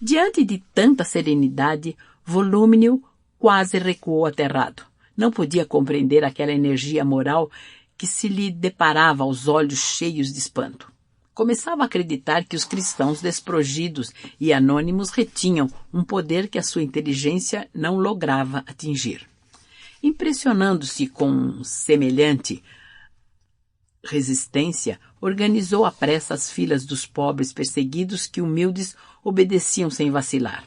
Diante de tanta serenidade, Volúmio quase recuou aterrado. Não podia compreender aquela energia moral que se lhe deparava aos olhos cheios de espanto. Começava a acreditar que os cristãos desprogidos e anônimos retinham um poder que a sua inteligência não lograva atingir. Impressionando-se com semelhante resistência, organizou à pressa as filas dos pobres perseguidos que humildes obedeciam sem vacilar.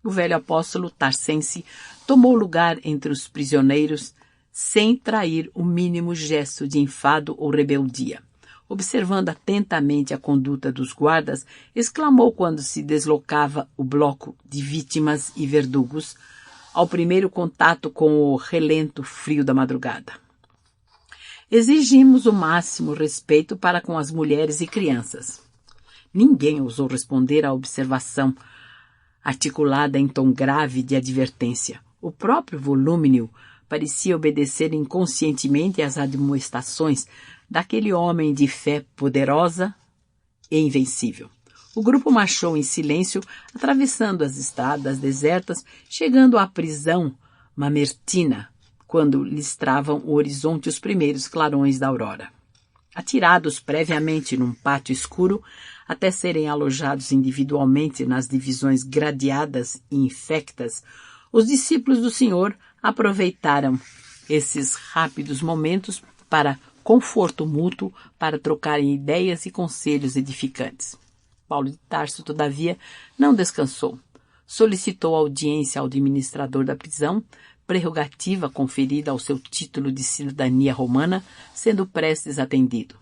O velho apóstolo tarcense tomou lugar entre os prisioneiros sem trair o mínimo gesto de enfado ou rebeldia. Observando atentamente a conduta dos guardas, exclamou quando se deslocava o bloco de vítimas e verdugos ao primeiro contato com o relento frio da madrugada: exigimos o máximo respeito para com as mulheres e crianças. Ninguém ousou responder à observação articulada em tom grave de advertência. O próprio volúmino parecia obedecer inconscientemente às admoestações daquele homem de fé poderosa e invencível. O grupo marchou em silêncio, atravessando as estradas desertas, chegando à prisão mamertina, quando listravam o horizonte os primeiros clarões da aurora. Atirados previamente num pátio escuro, até serem alojados individualmente nas divisões gradeadas e infectas, os discípulos do Senhor aproveitaram esses rápidos momentos para conforto mútuo, para trocarem ideias e conselhos edificantes. Paulo de Tarso, todavia, não descansou. Solicitou audiência ao administrador da prisão, prerrogativa conferida ao seu título de cidadania romana, sendo prestes atendido.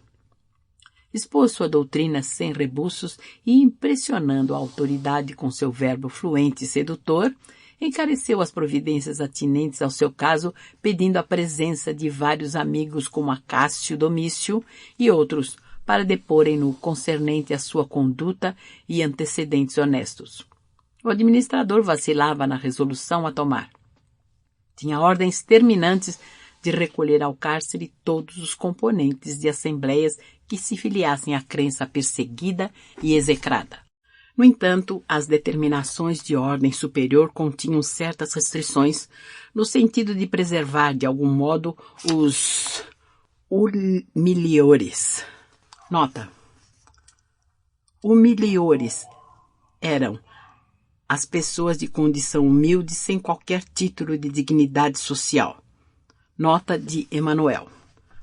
Expôs sua doutrina sem rebuços e, impressionando a autoridade com seu verbo fluente e sedutor, encareceu as providências atinentes ao seu caso, pedindo a presença de vários amigos como Acácio, Domício e outros, para deporem no concernente à sua conduta e antecedentes honestos. O administrador vacilava na resolução a tomar. Tinha ordens terminantes de recolher ao cárcere todos os componentes de assembleias que se filiassem à crença perseguida e execrada. No entanto, as determinações de ordem superior continham certas restrições no sentido de preservar, de algum modo, os humiliores. Nota: humiliores eram as pessoas de condição humilde sem qualquer título de dignidade social. Nota de Emanuel,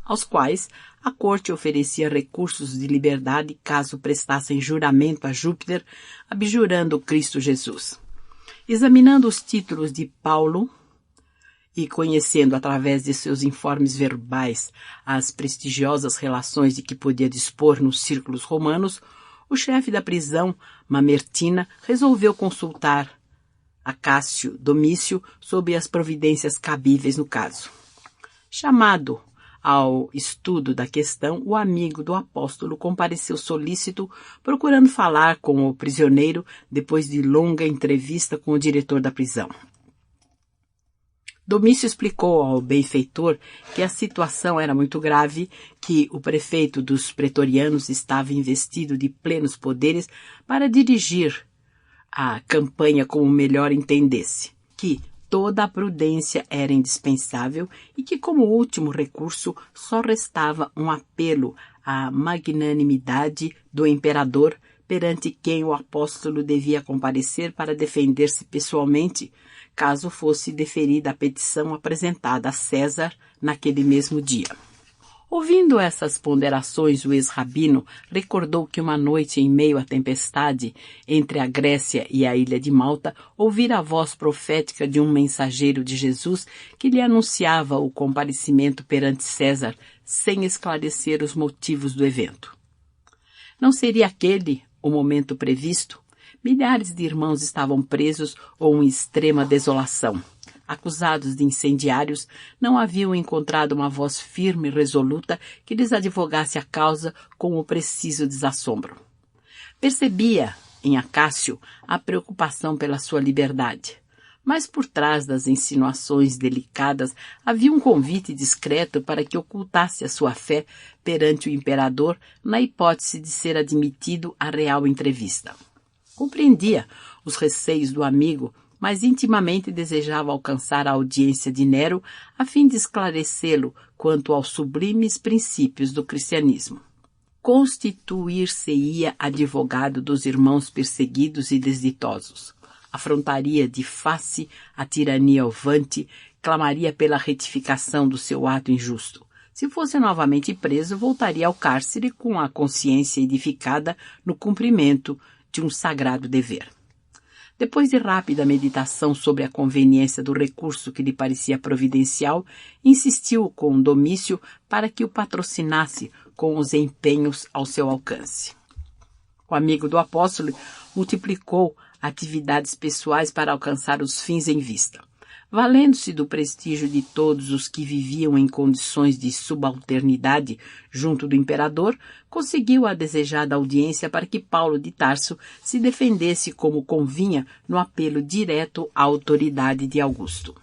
aos quais a corte oferecia recursos de liberdade caso prestassem juramento a Júpiter, abjurando Cristo Jesus. Examinando os títulos de Paulo e conhecendo através de seus informes verbais as prestigiosas relações de que podia dispor nos círculos romanos, o chefe da prisão mamertina resolveu consultar Acácio, Domício, sobre as providências cabíveis no caso. Chamado ao estudo da questão, o amigo do apóstolo compareceu solícito, procurando falar com o prisioneiro depois de longa entrevista com o diretor da prisão. Domício explicou ao benfeitor que a situação era muito grave, que o prefeito dos pretorianos estava investido de plenos poderes para dirigir a campanha como melhor entendesse, que toda a prudência era indispensável e que, como último recurso, só restava um apelo à magnanimidade do imperador, perante quem o apóstolo devia comparecer para defender-se pessoalmente, caso fosse deferida a petição apresentada a César naquele mesmo dia. Ouvindo essas ponderações, o ex-rabino recordou que uma noite em meio à tempestade entre a Grécia e a ilha de Malta, ouvira a voz profética de um mensageiro de Jesus que lhe anunciava o comparecimento perante César, sem esclarecer os motivos do evento. Não seria aquele o momento previsto? Milhares de irmãos estavam presos ou em extrema desolação. Acusados de incendiários, não haviam encontrado uma voz firme e resoluta que lhes advogasse a causa com o preciso desassombro. Percebia em Acácio a preocupação pela sua liberdade, mas por trás das insinuações delicadas havia um convite discreto para que ocultasse a sua fé perante o imperador na hipótese de ser admitido à real entrevista. Compreendia os receios do amigo, mas intimamente desejava alcançar a audiência de Nero a fim de esclarecê-lo quanto aos sublimes princípios do cristianismo. Constituir-se-ia advogado dos irmãos perseguidos e desditosos. Afrontaria de face a tirania ovante, clamaria pela retificação do seu ato injusto. Se fosse novamente preso, voltaria ao cárcere com a consciência edificada no cumprimento de um sagrado dever. Depois de rápida meditação sobre a conveniência do recurso que lhe parecia providencial, insistiu com Domício para que o patrocinasse com os empenhos ao seu alcance. O amigo do apóstolo multiplicou atividades pessoais para alcançar os fins em vista. Valendo-se do prestígio de todos os que viviam em condições de subalternidade junto do imperador, conseguiu a desejada audiência para que Paulo de Tarso se defendesse como convinha no apelo direto à autoridade de Augusto.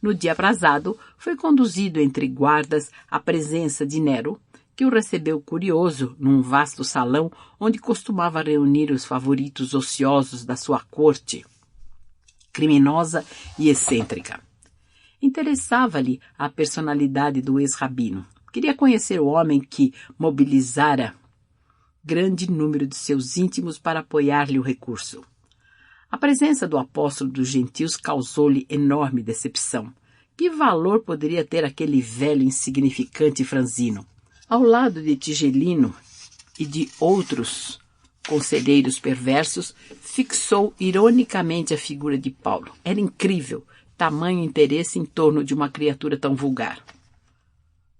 No dia aprazado, foi conduzido entre guardas à presença de Nero, que o recebeu curioso num vasto salão onde costumava reunir os favoritos ociosos da sua corte, criminosa e excêntrica. Interessava-lhe a personalidade do ex-rabino. Queria conhecer o homem que mobilizara grande número de seus íntimos para apoiar-lhe o recurso. A presença do apóstolo dos gentios causou-lhe enorme decepção. Que valor poderia ter aquele velho insignificante franzino? Ao lado de Tigelino e de outros conselheiros perversos, fixou ironicamente a figura de Paulo. Era incrível tamanho interesse em torno de uma criatura tão vulgar.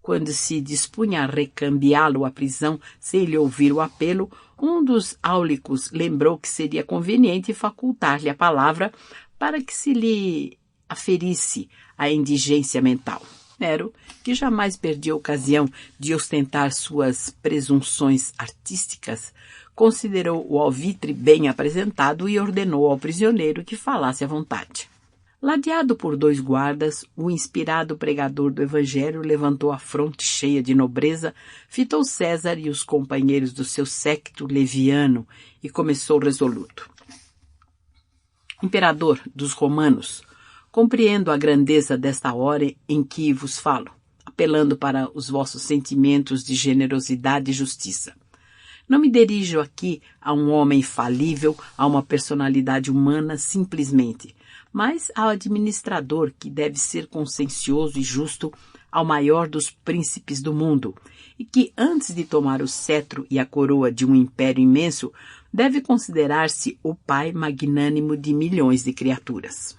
Quando se dispunha a recambiá-lo à prisão sem lhe ouvir o apelo, um dos áulicos lembrou que seria conveniente facultar-lhe a palavra para que se lhe aferisse a indigência mental. Nero, que jamais perdia ocasião de ostentar suas presunções artísticas, considerou o alvitre bem apresentado e ordenou ao prisioneiro que falasse à vontade. Ladeado por 2 guardas, o inspirado pregador do evangelho levantou a fronte cheia de nobreza, fitou César e os companheiros do seu séquito leviano e começou resoluto. Imperador dos romanos, compreendo a grandeza desta hora em que vos falo, apelando para os vossos sentimentos de generosidade e justiça. Não me dirijo aqui a um homem falível, a uma personalidade humana simplesmente, mas ao administrador que deve ser consciencioso e justo, ao maior dos príncipes do mundo, e que antes de tomar o cetro e a coroa de um império imenso, deve considerar-se o pai magnânimo de milhões de criaturas.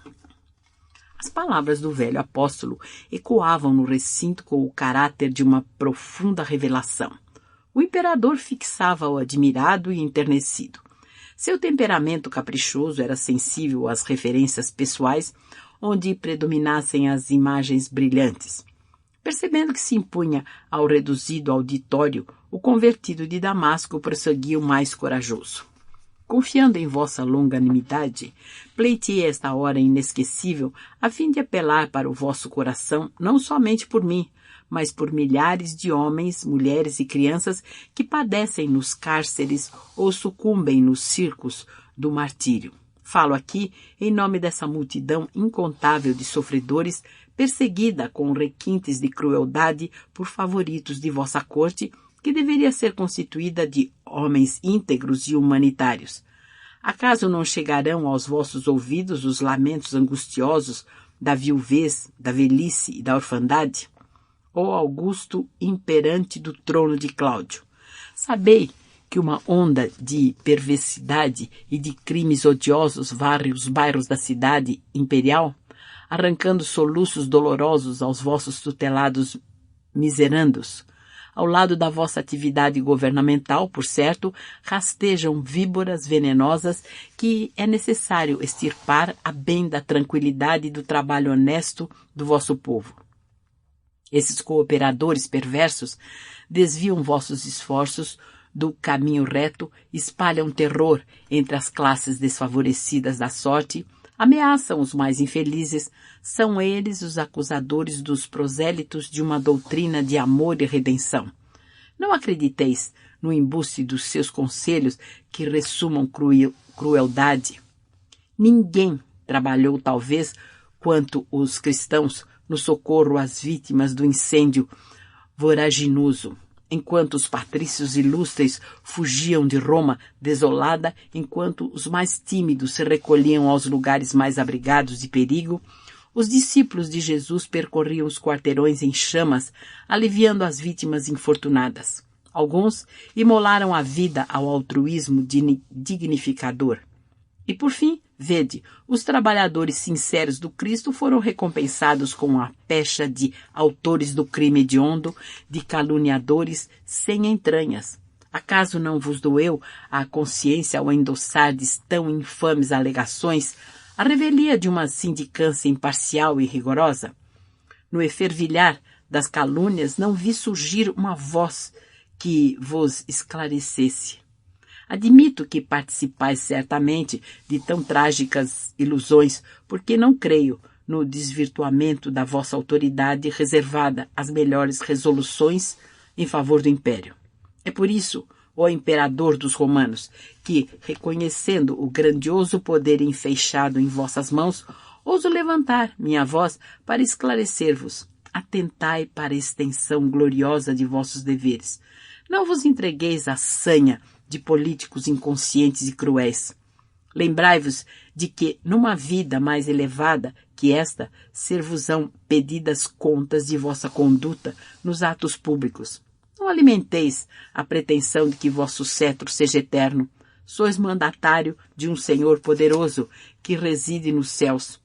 As palavras do velho apóstolo ecoavam no recinto com o caráter de uma profunda revelação. O imperador fixava-o admirado e enternecido. Seu temperamento caprichoso era sensível às referências pessoais, onde predominassem as imagens brilhantes. Percebendo que se impunha ao reduzido auditório, o convertido de Damasco prosseguiu mais corajoso. Confiando em vossa longanimidade, pleiteei esta hora inesquecível a fim de apelar para o vosso coração, não somente por mim, mas por milhares de homens, mulheres e crianças que padecem nos cárceres ou sucumbem nos circos do martírio. Falo aqui em nome dessa multidão incontável de sofredores, perseguida com requintes de crueldade por favoritos de vossa corte, que deveria ser constituída de homens íntegros e humanitários. Acaso não chegarão aos vossos ouvidos os lamentos angustiosos da viuvez, da velhice e da orfandade? Ó Augusto imperante do trono de Cláudio, sabei que uma onda de perversidade e de crimes odiosos varre os bairros da cidade imperial, arrancando soluços dolorosos aos vossos tutelados miserandos. Ao lado da vossa atividade governamental, por certo, rastejam víboras venenosas que é necessário extirpar a bem da tranquilidade e do trabalho honesto do vosso povo. Esses cooperadores perversos desviam vossos esforços do caminho reto, espalham terror entre as classes desfavorecidas da sorte, ameaçam os mais infelizes, são eles os acusadores dos prosélitos de uma doutrina de amor e redenção. Não acrediteis no embuste dos seus conselhos que ressumam crueldade. Ninguém trabalhou talvez quanto os cristãos no socorro às vítimas do incêndio voraginoso, enquanto os patrícios ilustres fugiam de Roma desolada, enquanto os mais tímidos se recolhiam aos lugares mais abrigados de perigo, Os discípulos de Jesus percorriam os quarteirões em chamas, aliviando as vítimas infortunadas. Alguns imolaram a vida ao altruísmo dignificador. E por fim, vede, os trabalhadores sinceros do Cristo foram recompensados com a pecha de autores do crime hediondo, de caluniadores sem entranhas. Acaso não vos doeu a consciência ao endossardes tão infames alegações, a revelia de uma sindicância imparcial e rigorosa? No efervilhar das calúnias não vi surgir uma voz que vos esclarecesse. Admito que participais certamente de tão trágicas ilusões, porque não creio no desvirtuamento da vossa autoridade reservada às melhores resoluções em favor do império. É por isso, ó imperador dos romanos, que, reconhecendo o grandioso poder enfeixado em vossas mãos, ouso levantar minha voz para esclarecer-vos. Atentai para a extensão gloriosa de vossos deveres. Não vos entregueis à sanha de políticos inconscientes e cruéis. Lembrai-vos de que, numa vida mais elevada que esta, ser-vos-ão pedidas contas de vossa conduta nos atos públicos. Não alimenteis a pretensão de que vosso cetro seja eterno. Sois mandatário de um Senhor poderoso que reside nos céus.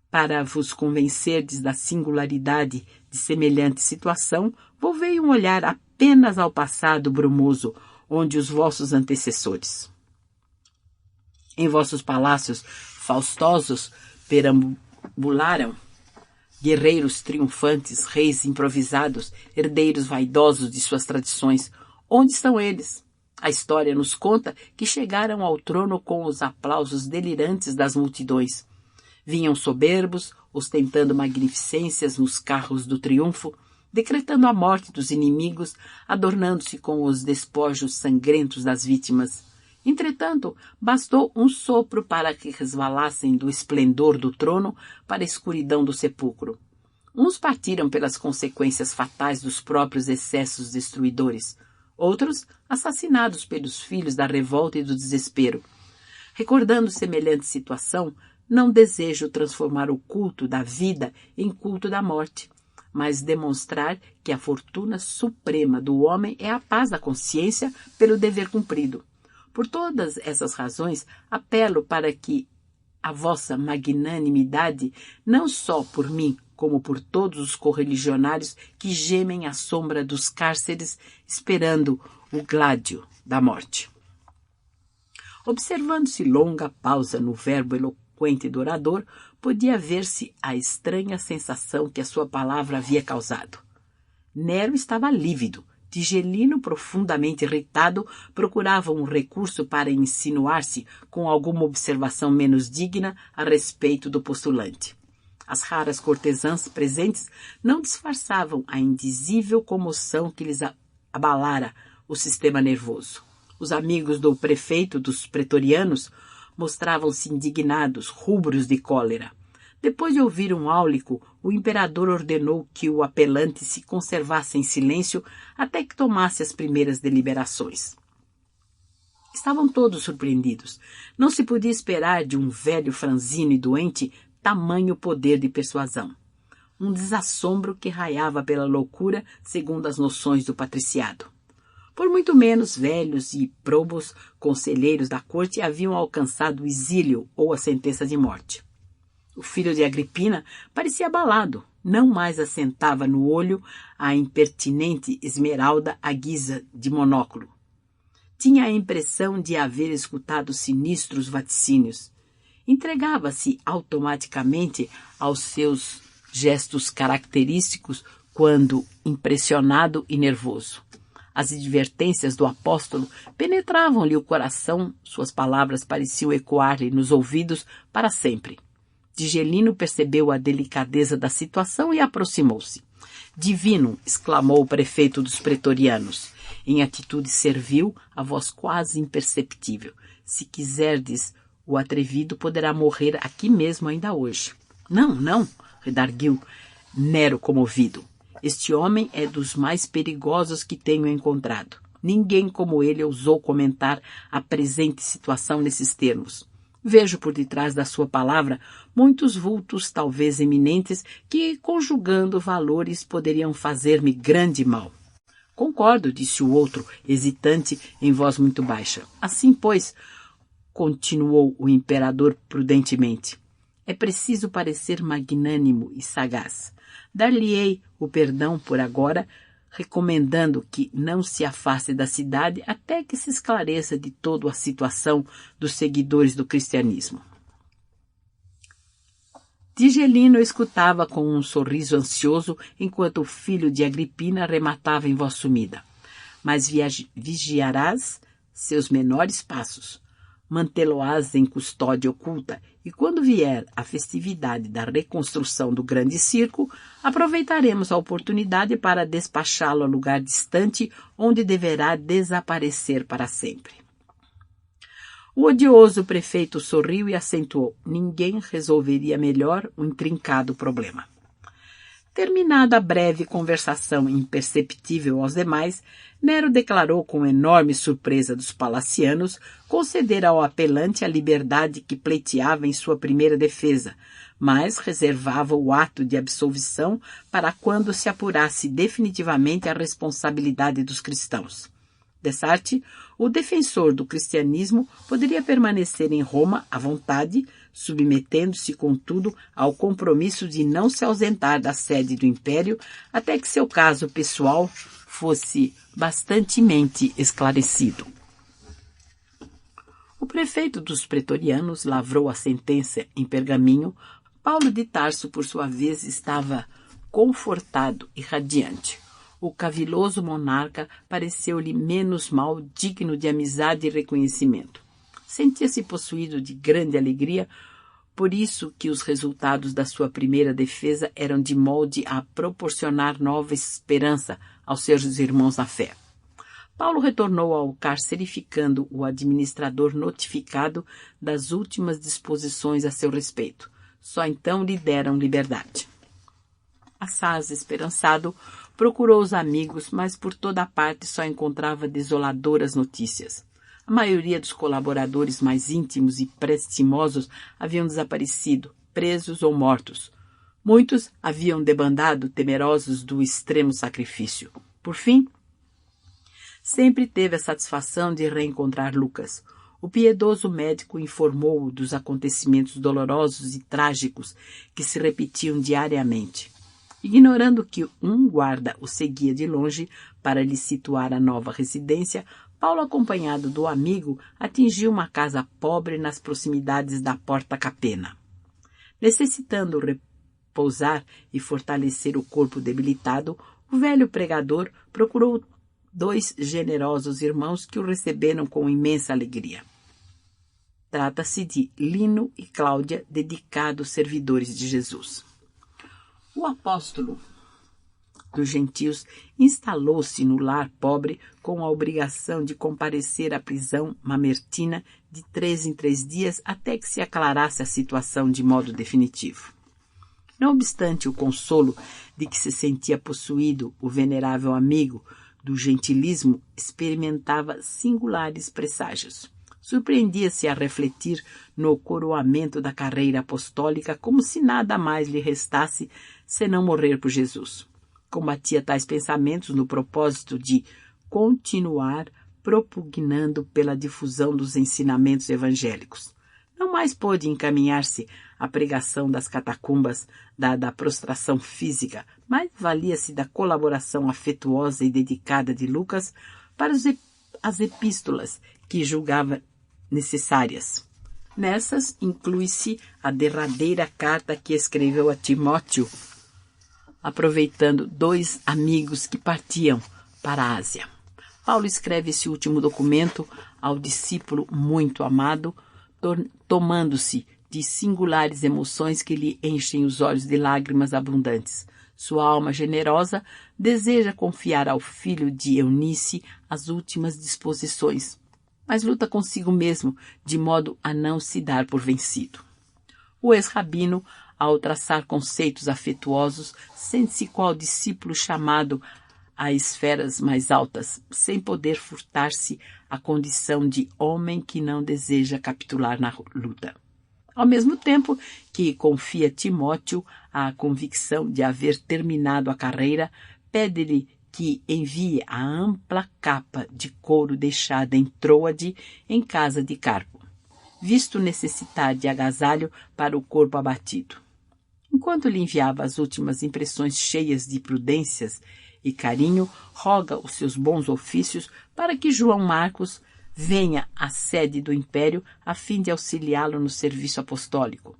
Para vos convencerdes da singularidade de semelhante situação, volvei um olhar apenas ao passado brumoso, onde os vossos antecessores, em vossos palácios faustosos, perambularam guerreiros triunfantes, reis improvisados, herdeiros vaidosos de suas tradições. Onde estão eles? A história nos conta que chegaram ao trono com os aplausos delirantes das multidões. Vinham soberbos, ostentando magnificências nos carros do triunfo, decretando a morte dos inimigos, adornando-se com os despojos sangrentos das vítimas. Entretanto, bastou um sopro para que resvalassem do esplendor do trono para a escuridão do sepulcro. Uns partiram pelas consequências fatais dos próprios excessos destruidores, outros assassinados pelos filhos da revolta e do desespero. Recordando semelhante situação, não desejo transformar o culto da vida em culto da morte, mas demonstrar que a fortuna suprema do homem é a paz da consciência pelo dever cumprido. Por todas essas razões, apelo para que a vossa magnanimidade, não só por mim, como por todos os correligionários que gemem à sombra dos cárceres, esperando o gládio da morte. Observando-se longa pausa no verbo eloquente do orador, podia ver-se a estranha sensação que a sua palavra havia causado. Nero estava lívido. Tigelino, profundamente irritado, procurava um recurso para insinuar-se com alguma observação menos digna a respeito do postulante. As raras cortesãs presentes não disfarçavam a indizível comoção que lhes abalara o sistema nervoso. Os amigos do prefeito dos pretorianos mostravam-se indignados, rubros de cólera. Depois de ouvir um áulico, o imperador ordenou que o apelante se conservasse em silêncio até que tomasse as primeiras deliberações. Estavam todos surpreendidos. Não se podia esperar de um velho franzino e doente tamanho poder de persuasão. Um desassombro que raiava pela loucura segundo as noções do patriciado. Por muito menos, velhos e probos conselheiros da corte haviam alcançado o exílio ou a sentença de morte. O filho de Agripina parecia abalado, não mais assentava no olho a impertinente esmeralda à guisa de monóculo. Tinha a impressão de haver escutado sinistros vaticínios. Entregava-se automaticamente aos seus gestos característicos quando impressionado e nervoso. As advertências do apóstolo penetravam-lhe o coração, suas palavras pareciam ecoar-lhe nos ouvidos para sempre. Tigelino percebeu a delicadeza da situação e aproximou-se. Divino, exclamou o prefeito dos pretorianos, em atitude servil, a voz quase imperceptível. Se quiserdes, o atrevido poderá morrer aqui mesmo ainda hoje. Não, não, redarguiu Nero comovido. Este homem é dos mais perigosos que tenho encontrado. Ninguém como ele ousou comentar a presente situação nesses termos. Vejo por detrás da sua palavra muitos vultos, talvez eminentes, que, conjugando valores, poderiam fazer-me grande mal. Concordo, disse o outro, hesitante, em voz muito baixa. Assim, pois, continuou o imperador prudentemente, é preciso parecer magnânimo e sagaz. Dar-lhe-ei o perdão por agora, recomendando que não se afaste da cidade até que se esclareça de todo a situação dos seguidores do cristianismo. Tigelino escutava com um sorriso ansioso enquanto o filho de Agripina rematava em voz sumida. Mas vigiarás seus menores passos, mantê-lo-ás em custódia oculta, e quando vier a festividade da reconstrução do grande circo, aproveitaremos a oportunidade para despachá-lo a lugar distante, onde deverá desaparecer para sempre. O odioso prefeito sorriu e acentuou: ninguém resolveria melhor o intrincado problema. Terminada a breve conversação imperceptível aos demais, Nero declarou com enorme surpresa dos palacianos conceder ao apelante a liberdade que pleiteava em sua primeira defesa, mas reservava o ato de absolvição para quando se apurasse definitivamente a responsabilidade dos cristãos. Dessarte, o defensor do cristianismo poderia permanecer em Roma à vontade, submetendo-se, contudo, ao compromisso de não se ausentar da sede do império até que seu caso pessoal fosse bastantemente esclarecido. O prefeito dos pretorianos lavrou a sentença em pergaminho. Paulo de Tarso, por sua vez, estava confortado e radiante. O caviloso monarca pareceu-lhe menos mal, digno de amizade e reconhecimento. Sentia-se possuído de grande alegria, por isso que os resultados da sua primeira defesa eram de molde a proporcionar nova esperança aos seus irmãos na fé. Paulo retornou ao cárcere, ficando o administrador notificado das últimas disposições a seu respeito. Só então lhe deram liberdade. Assaz, esperançado, procurou os amigos, mas por toda a parte só encontrava desoladoras notícias. A maioria dos colaboradores mais íntimos e prestimosos haviam desaparecido, presos ou mortos. Muitos haviam debandado, temerosos do extremo sacrifício. Por fim, sempre teve a satisfação de reencontrar Lucas. O piedoso médico informou-o dos acontecimentos dolorosos e trágicos que se repetiam diariamente. Ignorando que um guarda o seguia de longe para lhe situar a nova residência, Paulo, acompanhado do amigo, atingiu uma casa pobre nas proximidades da Porta Capena. Necessitando repousar e fortalecer o corpo debilitado, o velho pregador procurou 2 generosos irmãos que o receberam com imensa alegria. Trata-se de Lino e Cláudia, dedicados servidores de Jesus. O apóstolo dos gentios instalou-se no lar pobre com a obrigação de comparecer à prisão mamertina de 3 em 3 dias até que se aclarasse a situação de modo definitivo. Não obstante o consolo de que se sentia possuído, o venerável amigo do gentilismo experimentava singulares presságios. Surpreendia-se a refletir no coroamento da carreira apostólica como se nada mais lhe restasse senão morrer por Jesus. Combatia tais pensamentos no propósito de continuar propugnando pela difusão dos ensinamentos evangélicos. Não mais pôde encaminhar-se à pregação das catacumbas, da prostração física, mas valia-se da colaboração afetuosa e dedicada de Lucas para as epístolas que julgava necessárias. Nessas inclui-se a derradeira carta que escreveu a Timóteo, aproveitando 2 amigos que partiam para a Ásia. Paulo escreve esse último documento ao discípulo muito amado, tomando-se de singulares emoções que lhe enchem os olhos de lágrimas abundantes. Sua alma generosa deseja confiar ao filho de Eunice as últimas disposições, mas luta consigo mesmo, de modo a não se dar por vencido. O ex-rabino, ao traçar conceitos afetuosos, sente-se qual discípulo chamado a esferas mais altas, sem poder furtar-se à condição de homem que não deseja capitular na luta. Ao mesmo tempo que confia a Timóteo a convicção de haver terminado a carreira, pede-lhe que envie a ampla capa de couro deixada em Troade, em casa de Carpo, visto necessitar de agasalho para o corpo abatido. Enquanto lhe enviava as últimas impressões cheias de prudências e carinho, roga os seus bons ofícios para que João Marcos venha à sede do Império a fim de auxiliá-lo no serviço apostólico.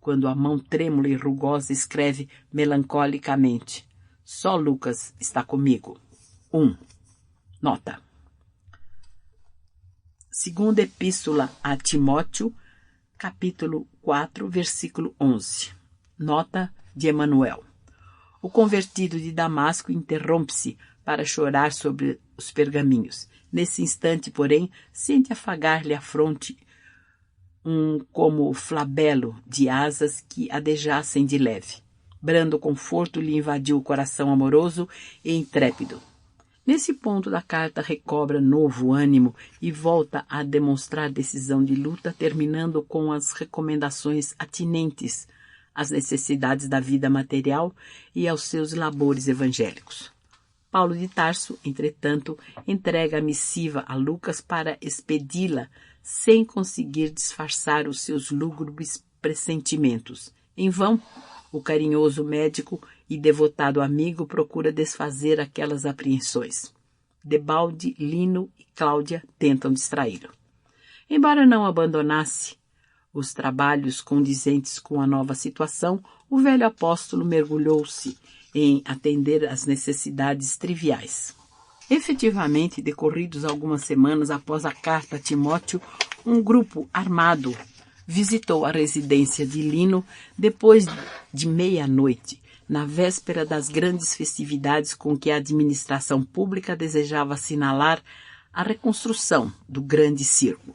Quando a mão trêmula e rugosa escreve melancolicamente: só Lucas está comigo. 1. Nota. Segunda Epístola a Timóteo, capítulo 4, versículo 11. Nota de Emanuel. O convertido de Damasco interrompe-se para chorar sobre os pergaminhos. Nesse instante, porém, sente afagar-lhe a fronte como flabelo de asas que adejassem de leve. Brando conforto lhe invadiu o coração amoroso e intrépido. Nesse ponto da carta recobra novo ânimo e volta a demonstrar decisão de luta, terminando com as recomendações atinentes às necessidades da vida material e aos seus labores evangélicos. Paulo de Tarso, entretanto, entrega a missiva a Lucas para expedi-la sem conseguir disfarçar os seus lúgubres pressentimentos. Em vão, o carinhoso médico e devotado amigo procura desfazer aquelas apreensões. Debalde, Lino e Cláudia tentam distraí-lo. Embora não abandonasse os trabalhos condizentes com a nova situação, o velho apóstolo mergulhou-se em atender às necessidades triviais. Efetivamente, decorridos algumas semanas após a carta a Timóteo, um grupo armado visitou a residência de Lino depois de meia-noite, na véspera das grandes festividades com que a administração pública desejava assinalar a reconstrução do grande circo.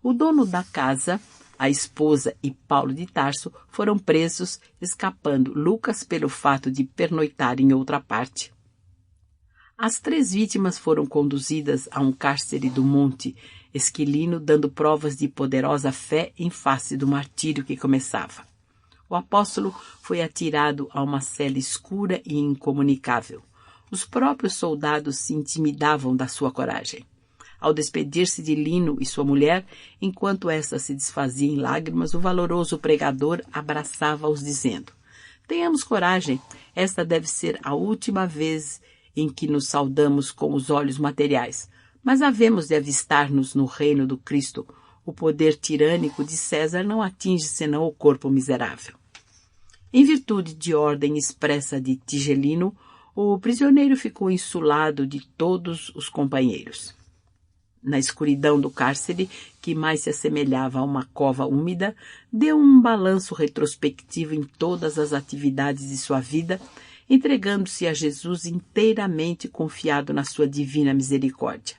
O dono da casa, a esposa e Paulo de Tarso foram presos, escapando Lucas pelo fato de pernoitar em outra parte. As 3 vítimas foram conduzidas a um cárcere do Monte Esquilino, dando provas de poderosa fé em face do martírio que começava. O apóstolo foi atirado a uma cela escura e incomunicável. Os próprios soldados se intimidavam da sua coragem. Ao despedir-se de Lino e sua mulher, enquanto esta se desfazia em lágrimas, o valoroso pregador abraçava-os dizendo: tenhamos coragem, esta deve ser a última vez em que nos saudamos com os olhos materiais, mas havemos de avistar-nos no reino do Cristo. O poder tirânico de César não atinge senão o corpo miserável. Em virtude de ordem expressa de Tigelino, o prisioneiro ficou insulado de todos os companheiros. Na escuridão do cárcere, que mais se assemelhava a uma cova úmida, deu um balanço retrospectivo em todas as atividades de sua vida, entregando-se a Jesus inteiramente confiado na sua divina misericórdia.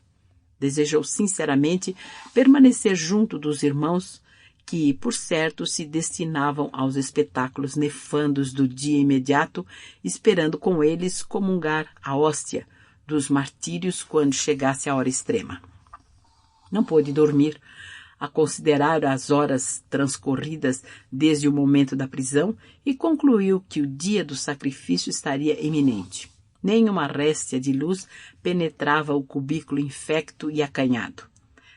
Desejou sinceramente permanecer junto dos irmãos que, por certo, se destinavam aos espetáculos nefandos do dia imediato, esperando com eles comungar a hóstia dos martírios quando chegasse a hora extrema. Não pôde dormir, a considerar as horas transcorridas desde o momento da prisão e concluiu que o dia do sacrifício estaria iminente. Nenhuma réstia de luz penetrava o cubículo infecto e acanhado.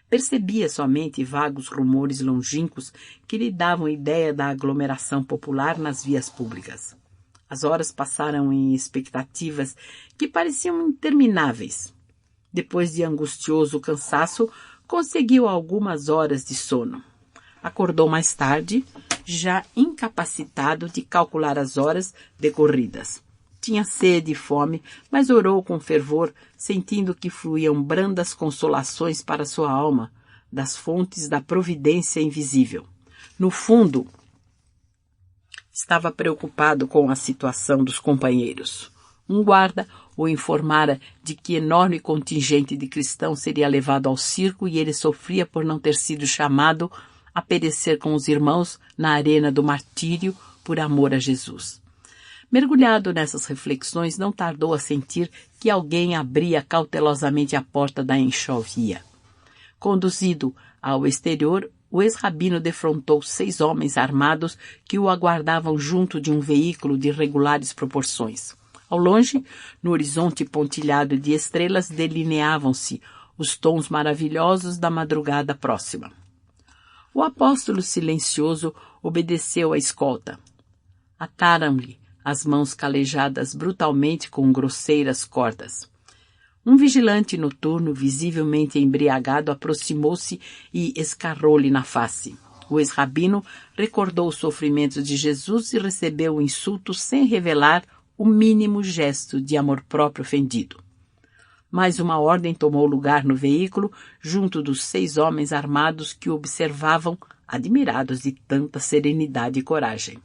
Percebia somente vagos rumores longínquos que lhe davam ideia da aglomeração popular nas vias públicas. As horas passaram em expectativas que pareciam intermináveis. Depois de angustioso cansaço, conseguiu algumas horas de sono. Acordou mais tarde, já incapacitado de calcular as horas decorridas. Tinha sede e fome, mas orou com fervor, sentindo que fluíam brandas consolações para sua alma, das fontes da providência invisível. No fundo, estava preocupado com a situação dos companheiros. Um guarda o informara de que enorme contingente de cristãos seria levado ao circo e ele sofria por não ter sido chamado a perecer com os irmãos na arena do martírio por amor a Jesus. Mergulhado nessas reflexões, não tardou a sentir que alguém abria cautelosamente a porta da enxovia. Conduzido ao exterior, o ex-rabino defrontou 6 homens armados que o aguardavam junto de um veículo de regulares proporções. Ao longe, no horizonte pontilhado de estrelas, delineavam-se os tons maravilhosos da madrugada próxima. O apóstolo silencioso obedeceu à escolta. Ataram-lhe as mãos calejadas brutalmente com grosseiras cordas. Um vigilante noturno, visivelmente embriagado, aproximou-se e escarrou-lhe na face. O ex-rabino recordou os sofrimentos de Jesus e recebeu o insulto sem revelar o mínimo gesto de amor próprio ofendido. Mais uma ordem tomou lugar no veículo, junto dos 6 homens armados que o observavam, admirados de tanta serenidade e coragem.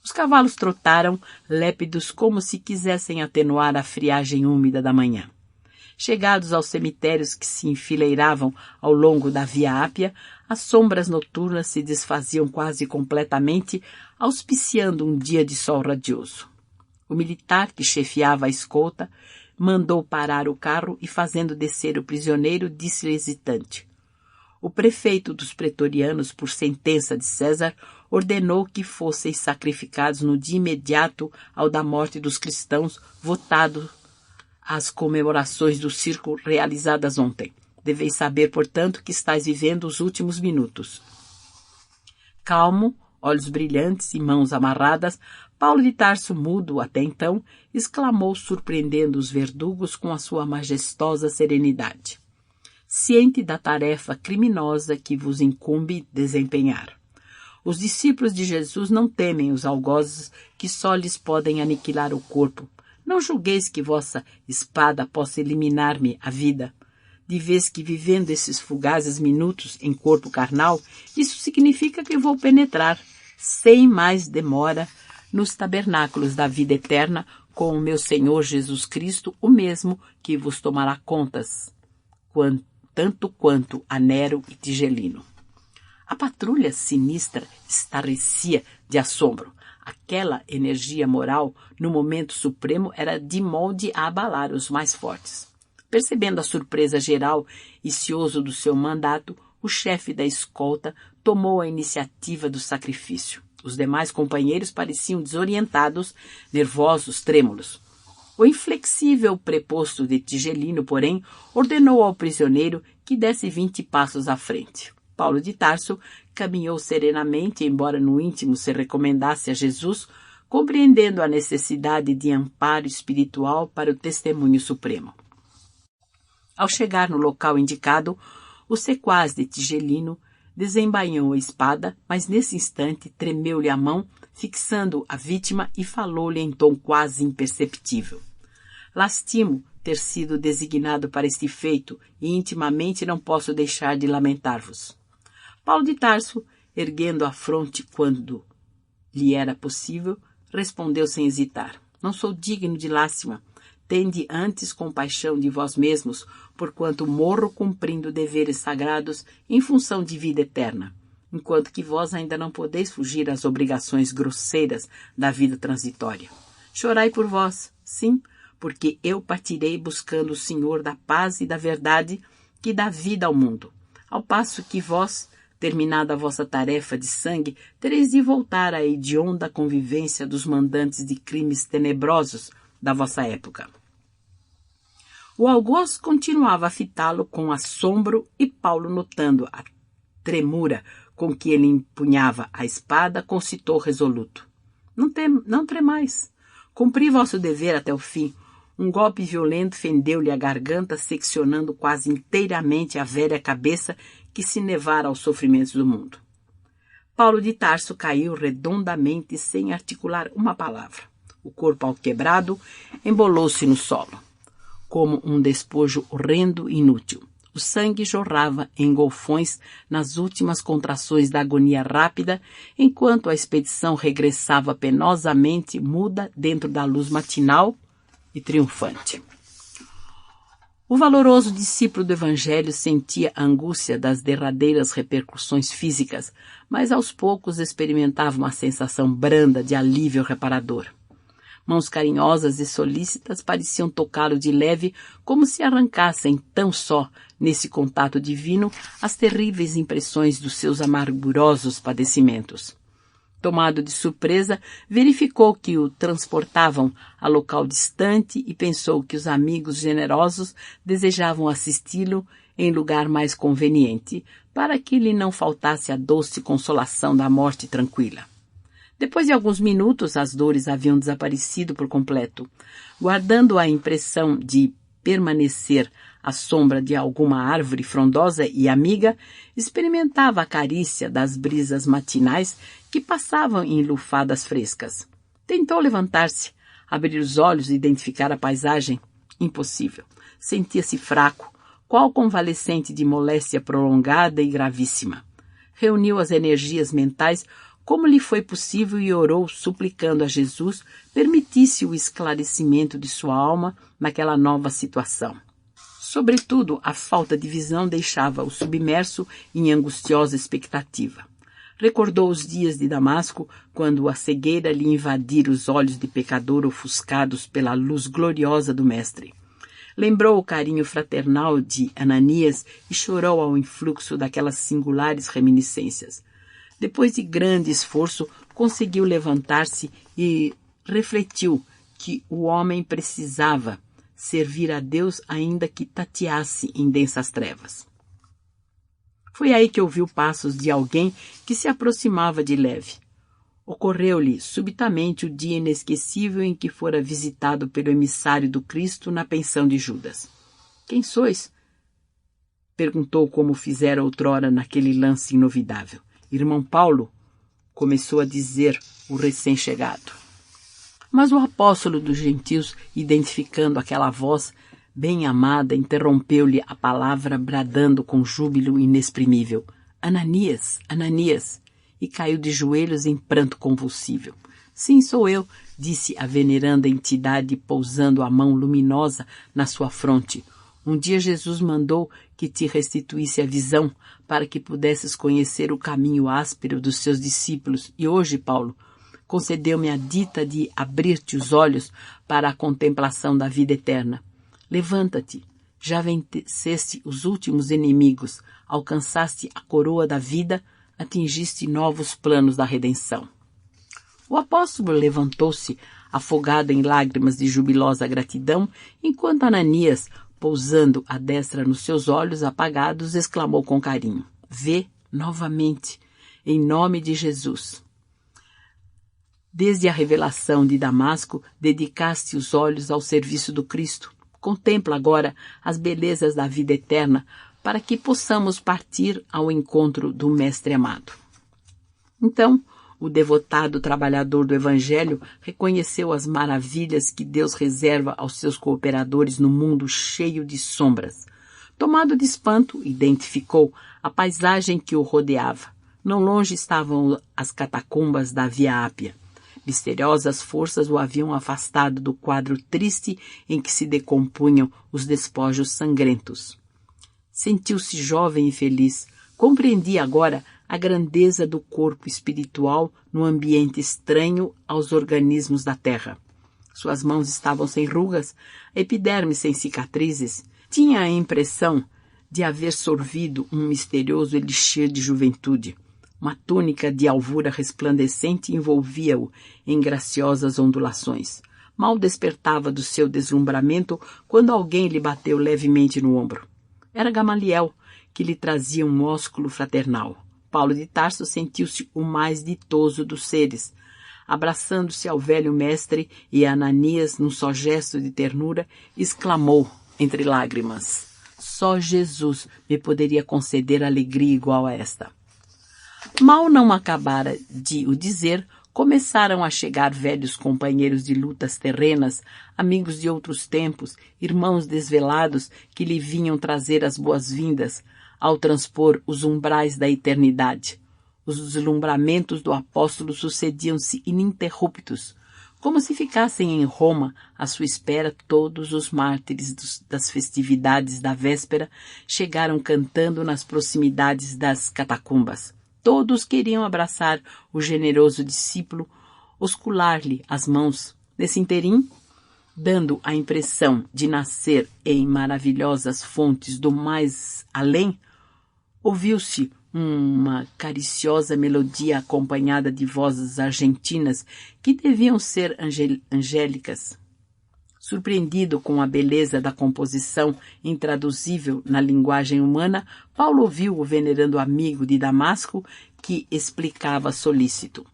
Os cavalos trotaram, lépidos, como se quisessem atenuar a friagem úmida da manhã. Chegados aos cemitérios que se enfileiravam ao longo da Via Ápia, as sombras noturnas se desfaziam quase completamente, auspiciando um dia de sol radioso. O militar que chefiava a escolta mandou parar o carro e, fazendo descer o prisioneiro, disse-lhe hesitante: o prefeito dos pretorianos, por sentença de César, ordenou que fosseis sacrificados no dia imediato ao da morte dos cristãos, votado às comemorações do circo realizadas ontem. Deveis saber, portanto, que estáis vivendo os últimos minutos. Calmo, olhos brilhantes e mãos amarradas, Paulo de Tarso, mudo até então, exclamou, surpreendendo os verdugos com a sua majestosa serenidade: ciente da tarefa criminosa que vos incumbe desempenhar. Os discípulos de Jesus não temem os algozes que só lhes podem aniquilar o corpo. Não julgueis que vossa espada possa eliminar-me a vida. De vez que, vivendo esses fugazes minutos em corpo carnal, isso significa que vou penetrar, sem mais demora, nos tabernáculos da vida eterna com o meu Senhor Jesus Cristo, o mesmo que vos tomará contas, tanto quanto a Nero e Tigelino. A patrulha sinistra estarrecia de assombro. Aquela energia moral, no momento supremo, era de molde a abalar os mais fortes. Percebendo a surpresa geral e cioso do seu mandato, o chefe da escolta tomou a iniciativa do sacrifício. Os demais companheiros pareciam desorientados, nervosos, trêmulos. O inflexível preposto de Tigelino, porém, ordenou ao prisioneiro que desse 20 passos à frente. Paulo de Tarso caminhou serenamente, embora no íntimo se recomendasse a Jesus, compreendendo a necessidade de amparo espiritual para o testemunho supremo. Ao chegar no local indicado, o sequaz de Tigelino desembainhou a espada, mas nesse instante tremeu-lhe a mão, fixando a vítima, e falou-lhe em tom quase imperceptível: lastimo ter sido designado para este feito, e intimamente não posso deixar de lamentar-vos. Paulo de Tarso, erguendo a fronte quando lhe era possível, respondeu sem hesitar: não sou digno de lástima. Tende antes compaixão de vós mesmos, porquanto morro cumprindo deveres sagrados em função de vida eterna, enquanto que vós ainda não podeis fugir às obrigações grosseiras da vida transitória. Chorai por vós, sim, porque eu partirei buscando o Senhor da paz e da verdade que dá vida ao mundo, ao passo que vós, terminada a vossa tarefa de sangue, tereis de voltar à hedionda convivência dos mandantes de crimes tenebrosos da vossa época. O algoz continuava a fitá-lo com assombro e Paulo, notando a tremura com que ele empunhava a espada, concitou resoluto: Não tremais. Cumpri vosso dever até o fim. Um golpe violento fendeu-lhe a garganta, seccionando quase inteiramente a velha cabeça que se nevara aos sofrimentos do mundo. Paulo de Tarso caiu redondamente sem articular uma palavra. O corpo alquebrado embolou-se no solo, como um despojo horrendo e inútil. O sangue jorrava em golfões nas últimas contrações da agonia rápida, enquanto a expedição regressava penosamente muda dentro da luz matinal e triunfante. O valoroso discípulo do Evangelho sentia a angústia das derradeiras repercussões físicas, mas aos poucos experimentava uma sensação branda de alívio reparador. Mãos carinhosas e solícitas pareciam tocá-lo de leve, como se arrancassem tão só, nesse contato divino, as terríveis impressões dos seus amargurosos padecimentos. Tomado de surpresa, verificou que o transportavam a local distante e pensou que os amigos generosos desejavam assisti-lo em lugar mais conveniente, para que lhe não faltasse a doce consolação da morte tranquila. Depois de alguns minutos, as dores haviam desaparecido por completo. Guardando a impressão de permanecer à sombra de alguma árvore frondosa e amiga, experimentava a carícia das brisas matinais que passavam em lufadas frescas. Tentou levantar-se, abrir os olhos e identificar a paisagem. Impossível. Sentia-se fraco, qual convalescente de moléstia prolongada e gravíssima. Reuniu as energias mentais como lhe foi possível e orou, suplicando a Jesus permitisse o esclarecimento de sua alma naquela nova situação. Sobretudo, a falta de visão deixava-o submerso em angustiosa expectativa. Recordou os dias de Damasco, quando a cegueira lhe invadira os olhos de pecador ofuscados pela luz gloriosa do Mestre. Lembrou o carinho fraternal de Ananias e chorou ao influxo daquelas singulares reminiscências. Depois de grande esforço, conseguiu levantar-se e refletiu que o homem precisava servir a Deus ainda que tateasse em densas trevas. Foi aí que ouviu passos de alguém que se aproximava de leve. Ocorreu-lhe subitamente o dia inesquecível em que fora visitado pelo emissário do Cristo na pensão de Judas. — Quem sois? Perguntou como fizera outrora naquele lance inovidável. — Irmão Paulo, começou a dizer o recém-chegado. Mas o apóstolo dos gentios, identificando aquela voz bem amada, interrompeu-lhe a palavra, bradando com júbilo inexprimível: Ananias, Ananias! E caiu de joelhos em pranto convulsível. Sim, sou eu, disse a veneranda entidade, pousando a mão luminosa na sua fronte. Um dia Jesus mandou que te restituísse a visão, para que pudesses conhecer o caminho áspero dos seus discípulos. E hoje, Paulo, concedeu-me a dita de abrir-te os olhos para a contemplação da vida eterna. Levanta-te, já venceste os últimos inimigos, alcançaste a coroa da vida, atingiste novos planos da redenção. O apóstolo levantou-se, afogado em lágrimas de jubilosa gratidão, enquanto Ananias, pousando a destra nos seus olhos apagados, exclamou com carinho: Vê novamente, em nome de Jesus. Desde a revelação de Damasco, dedicaste os olhos ao serviço do Cristo. Contempla agora as belezas da vida eterna, para que possamos partir ao encontro do Mestre amado. Então, o devotado trabalhador do Evangelho reconheceu as maravilhas que Deus reserva aos seus cooperadores no mundo cheio de sombras. Tomado de espanto, identificou a paisagem que o rodeava. Não longe estavam as catacumbas da Via Ápia. Misteriosas forças o haviam afastado do quadro triste em que se decompunham os despojos sangrentos. Sentiu-se jovem e feliz. Compreendia agora a grandeza do corpo espiritual no ambiente estranho aos organismos da terra. Suas mãos estavam sem rugas, a epiderme sem cicatrizes. Tinha a impressão de haver sorvido um misterioso elixir de juventude. Uma túnica de alvura resplandecente envolvia-o em graciosas ondulações. Mal despertava do seu deslumbramento quando alguém lhe bateu levemente no ombro. Era Gamaliel, que lhe trazia um ósculo fraternal. Paulo de Tarso sentiu-se o mais ditoso dos seres. Abraçando-se ao velho mestre e a Ananias num só gesto de ternura, exclamou entre lágrimas: Só Jesus me poderia conceder alegria igual a esta. Mal não acabara de o dizer, começaram a chegar velhos companheiros de lutas terrenas, amigos de outros tempos, irmãos desvelados que lhe vinham trazer as boas-vindas ao transpor os umbrais da eternidade. Os deslumbramentos do apóstolo sucediam-se ininterruptos, como se ficassem em Roma à sua espera todos os mártires das festividades da véspera chegaram cantando nas proximidades das catacumbas. Todos queriam abraçar o generoso discípulo, oscular-lhe as mãos. Nesse interim, dando a impressão de nascer em maravilhosas fontes do mais além, ouviu-se uma cariciosa melodia acompanhada de vozes argentinas que deviam ser angélicas. Surpreendido com a beleza da composição intraduzível na linguagem humana, Paulo ouviu o venerando amigo de Damasco que explicava solícito.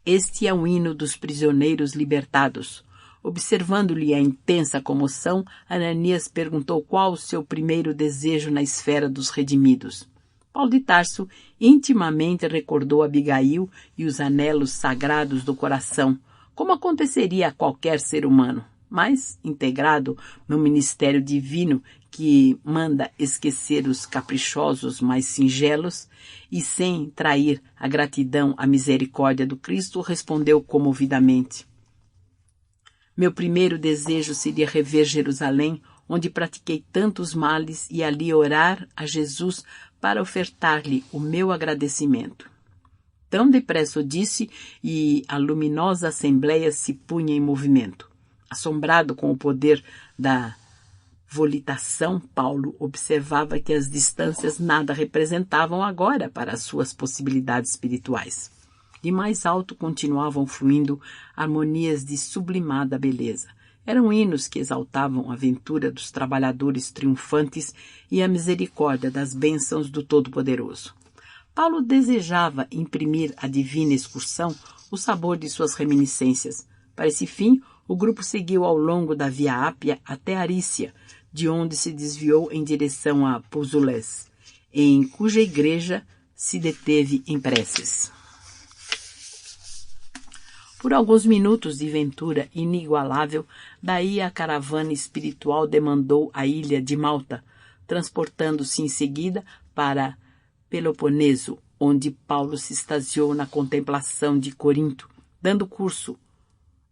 Este é um hino dos prisioneiros libertados. Observando-lhe a intensa comoção, Ananias perguntou qual o seu primeiro desejo na esfera dos redimidos. Paulo de Tarso intimamente recordou Abigail e os anelos sagrados do coração, como aconteceria a qualquer ser humano, mas integrado no ministério divino que manda esquecer os caprichosos mais singelos e, sem trair a gratidão à misericórdia do Cristo, respondeu comovidamente: meu primeiro desejo seria rever Jerusalém, onde pratiquei tantos males, e ali orar a Jesus para ofertar-lhe o meu agradecimento. Tão depressa o disse, e a luminosa assembleia se punha em movimento. Assombrado com o poder da volitação, Paulo observava que as distâncias nada representavam agora para as suas possibilidades espirituais. De mais alto continuavam fluindo harmonias de sublimada beleza. Eram hinos que exaltavam a ventura dos trabalhadores triunfantes e a misericórdia das bênçãos do Todo-Poderoso. Paulo desejava imprimir à divina excursão o sabor de suas reminiscências. Para esse fim, o grupo seguiu ao longo da Via Ápia até Arícia, de onde se desviou em direção a Púzules, em cuja igreja se deteve em preces. Por alguns minutos de ventura inigualável, daí a caravana espiritual demandou a ilha de Malta, transportando-se em seguida para Peloponeso, onde Paulo se extasiou na contemplação de Corinto, dando curso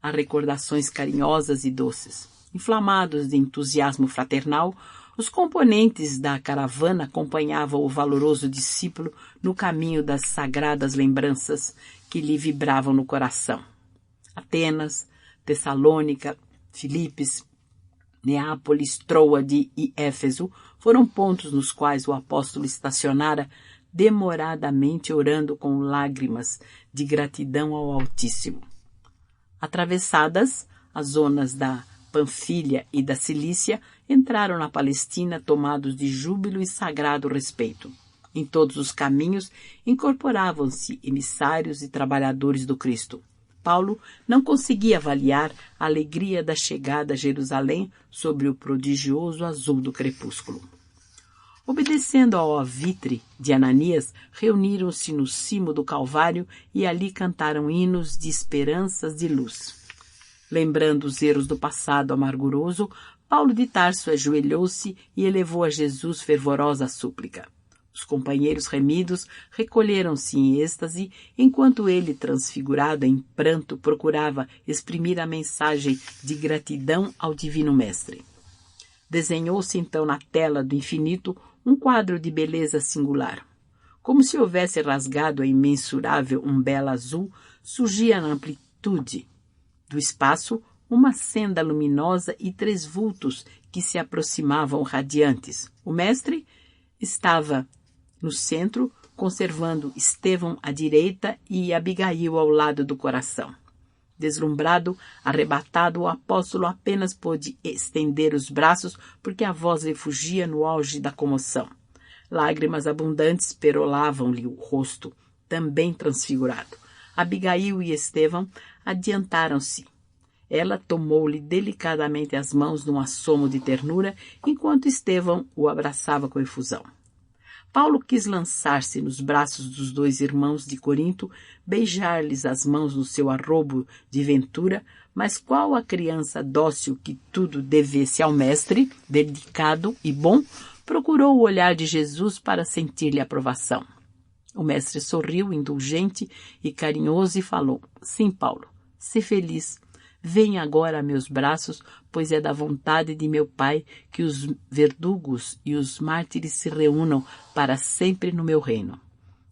a recordações carinhosas e doces. Inflamados de entusiasmo fraternal, os componentes da caravana acompanhavam o valoroso discípulo no caminho das sagradas lembranças que lhe vibravam no coração. Atenas, Tessalônica, Filipos, Neápolis, Troade e Éfeso foram pontos nos quais o apóstolo estacionara demoradamente orando com lágrimas de gratidão ao Altíssimo. Atravessadas as zonas da Panfilha e da Cilícia, entraram na Palestina tomados de júbilo e sagrado respeito. Em todos os caminhos incorporavam-se emissários e trabalhadores do Cristo. Paulo não conseguia avaliar a alegria da chegada a Jerusalém sobre o prodigioso azul do crepúsculo. Obedecendo ao alvitre de Ananias, reuniram-se no cimo do Calvário e ali cantaram hinos de esperanças de luz. Lembrando os erros do passado amarguroso, Paulo de Tarso ajoelhou-se e elevou a Jesus fervorosa súplica. Os companheiros remidos recolheram-se em êxtase, enquanto ele, transfigurado em pranto, procurava exprimir a mensagem de gratidão ao Divino Mestre. Desenhou-se então na tela do infinito um quadro de beleza singular. Como se houvesse rasgado a imensurável umbela azul, surgia na amplitude do espaço uma senda luminosa e 3 vultos que se aproximavam radiantes. O mestre estava no centro, conservando Estevão à direita e Abigail ao lado do coração. Deslumbrado, arrebatado, o apóstolo apenas pôde estender os braços porque a voz lhe fugia no auge da comoção. Lágrimas abundantes perolavam-lhe o rosto, também transfigurado. Abigail e Estevão adiantaram-se. Ela tomou-lhe delicadamente as mãos num assomo de ternura, enquanto Estevão o abraçava com efusão. Paulo quis lançar-se nos braços dos 2 irmãos de Corinto, beijar-lhes as mãos no seu arrobo de ventura, mas qual a criança dócil que tudo devesse ao mestre, dedicado e bom, procurou o olhar de Jesus para sentir-lhe aprovação. O mestre sorriu, indulgente e carinhoso, e falou: sim, Paulo, sê feliz. Venha agora a meus braços, pois é da vontade de meu Pai que os verdugos e os mártires se reúnam para sempre no meu reino.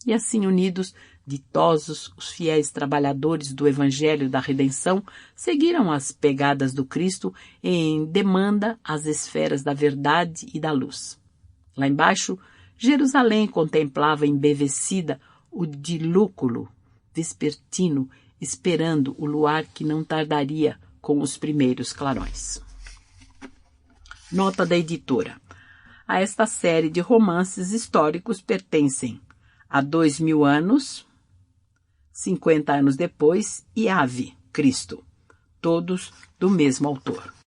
E assim unidos, Ditosos, os fiéis trabalhadores do Evangelho da Redenção seguiram as pegadas do Cristo em demanda às esferas da verdade e da luz. Lá embaixo, Jerusalém contemplava embevecida o dilúculo vespertino, esperando o luar que não tardaria com os primeiros clarões. Nota da editora. A esta série de romances históricos pertencem A 2000 anos, 50 anos depois e Ave, Cristo, todos do mesmo autor.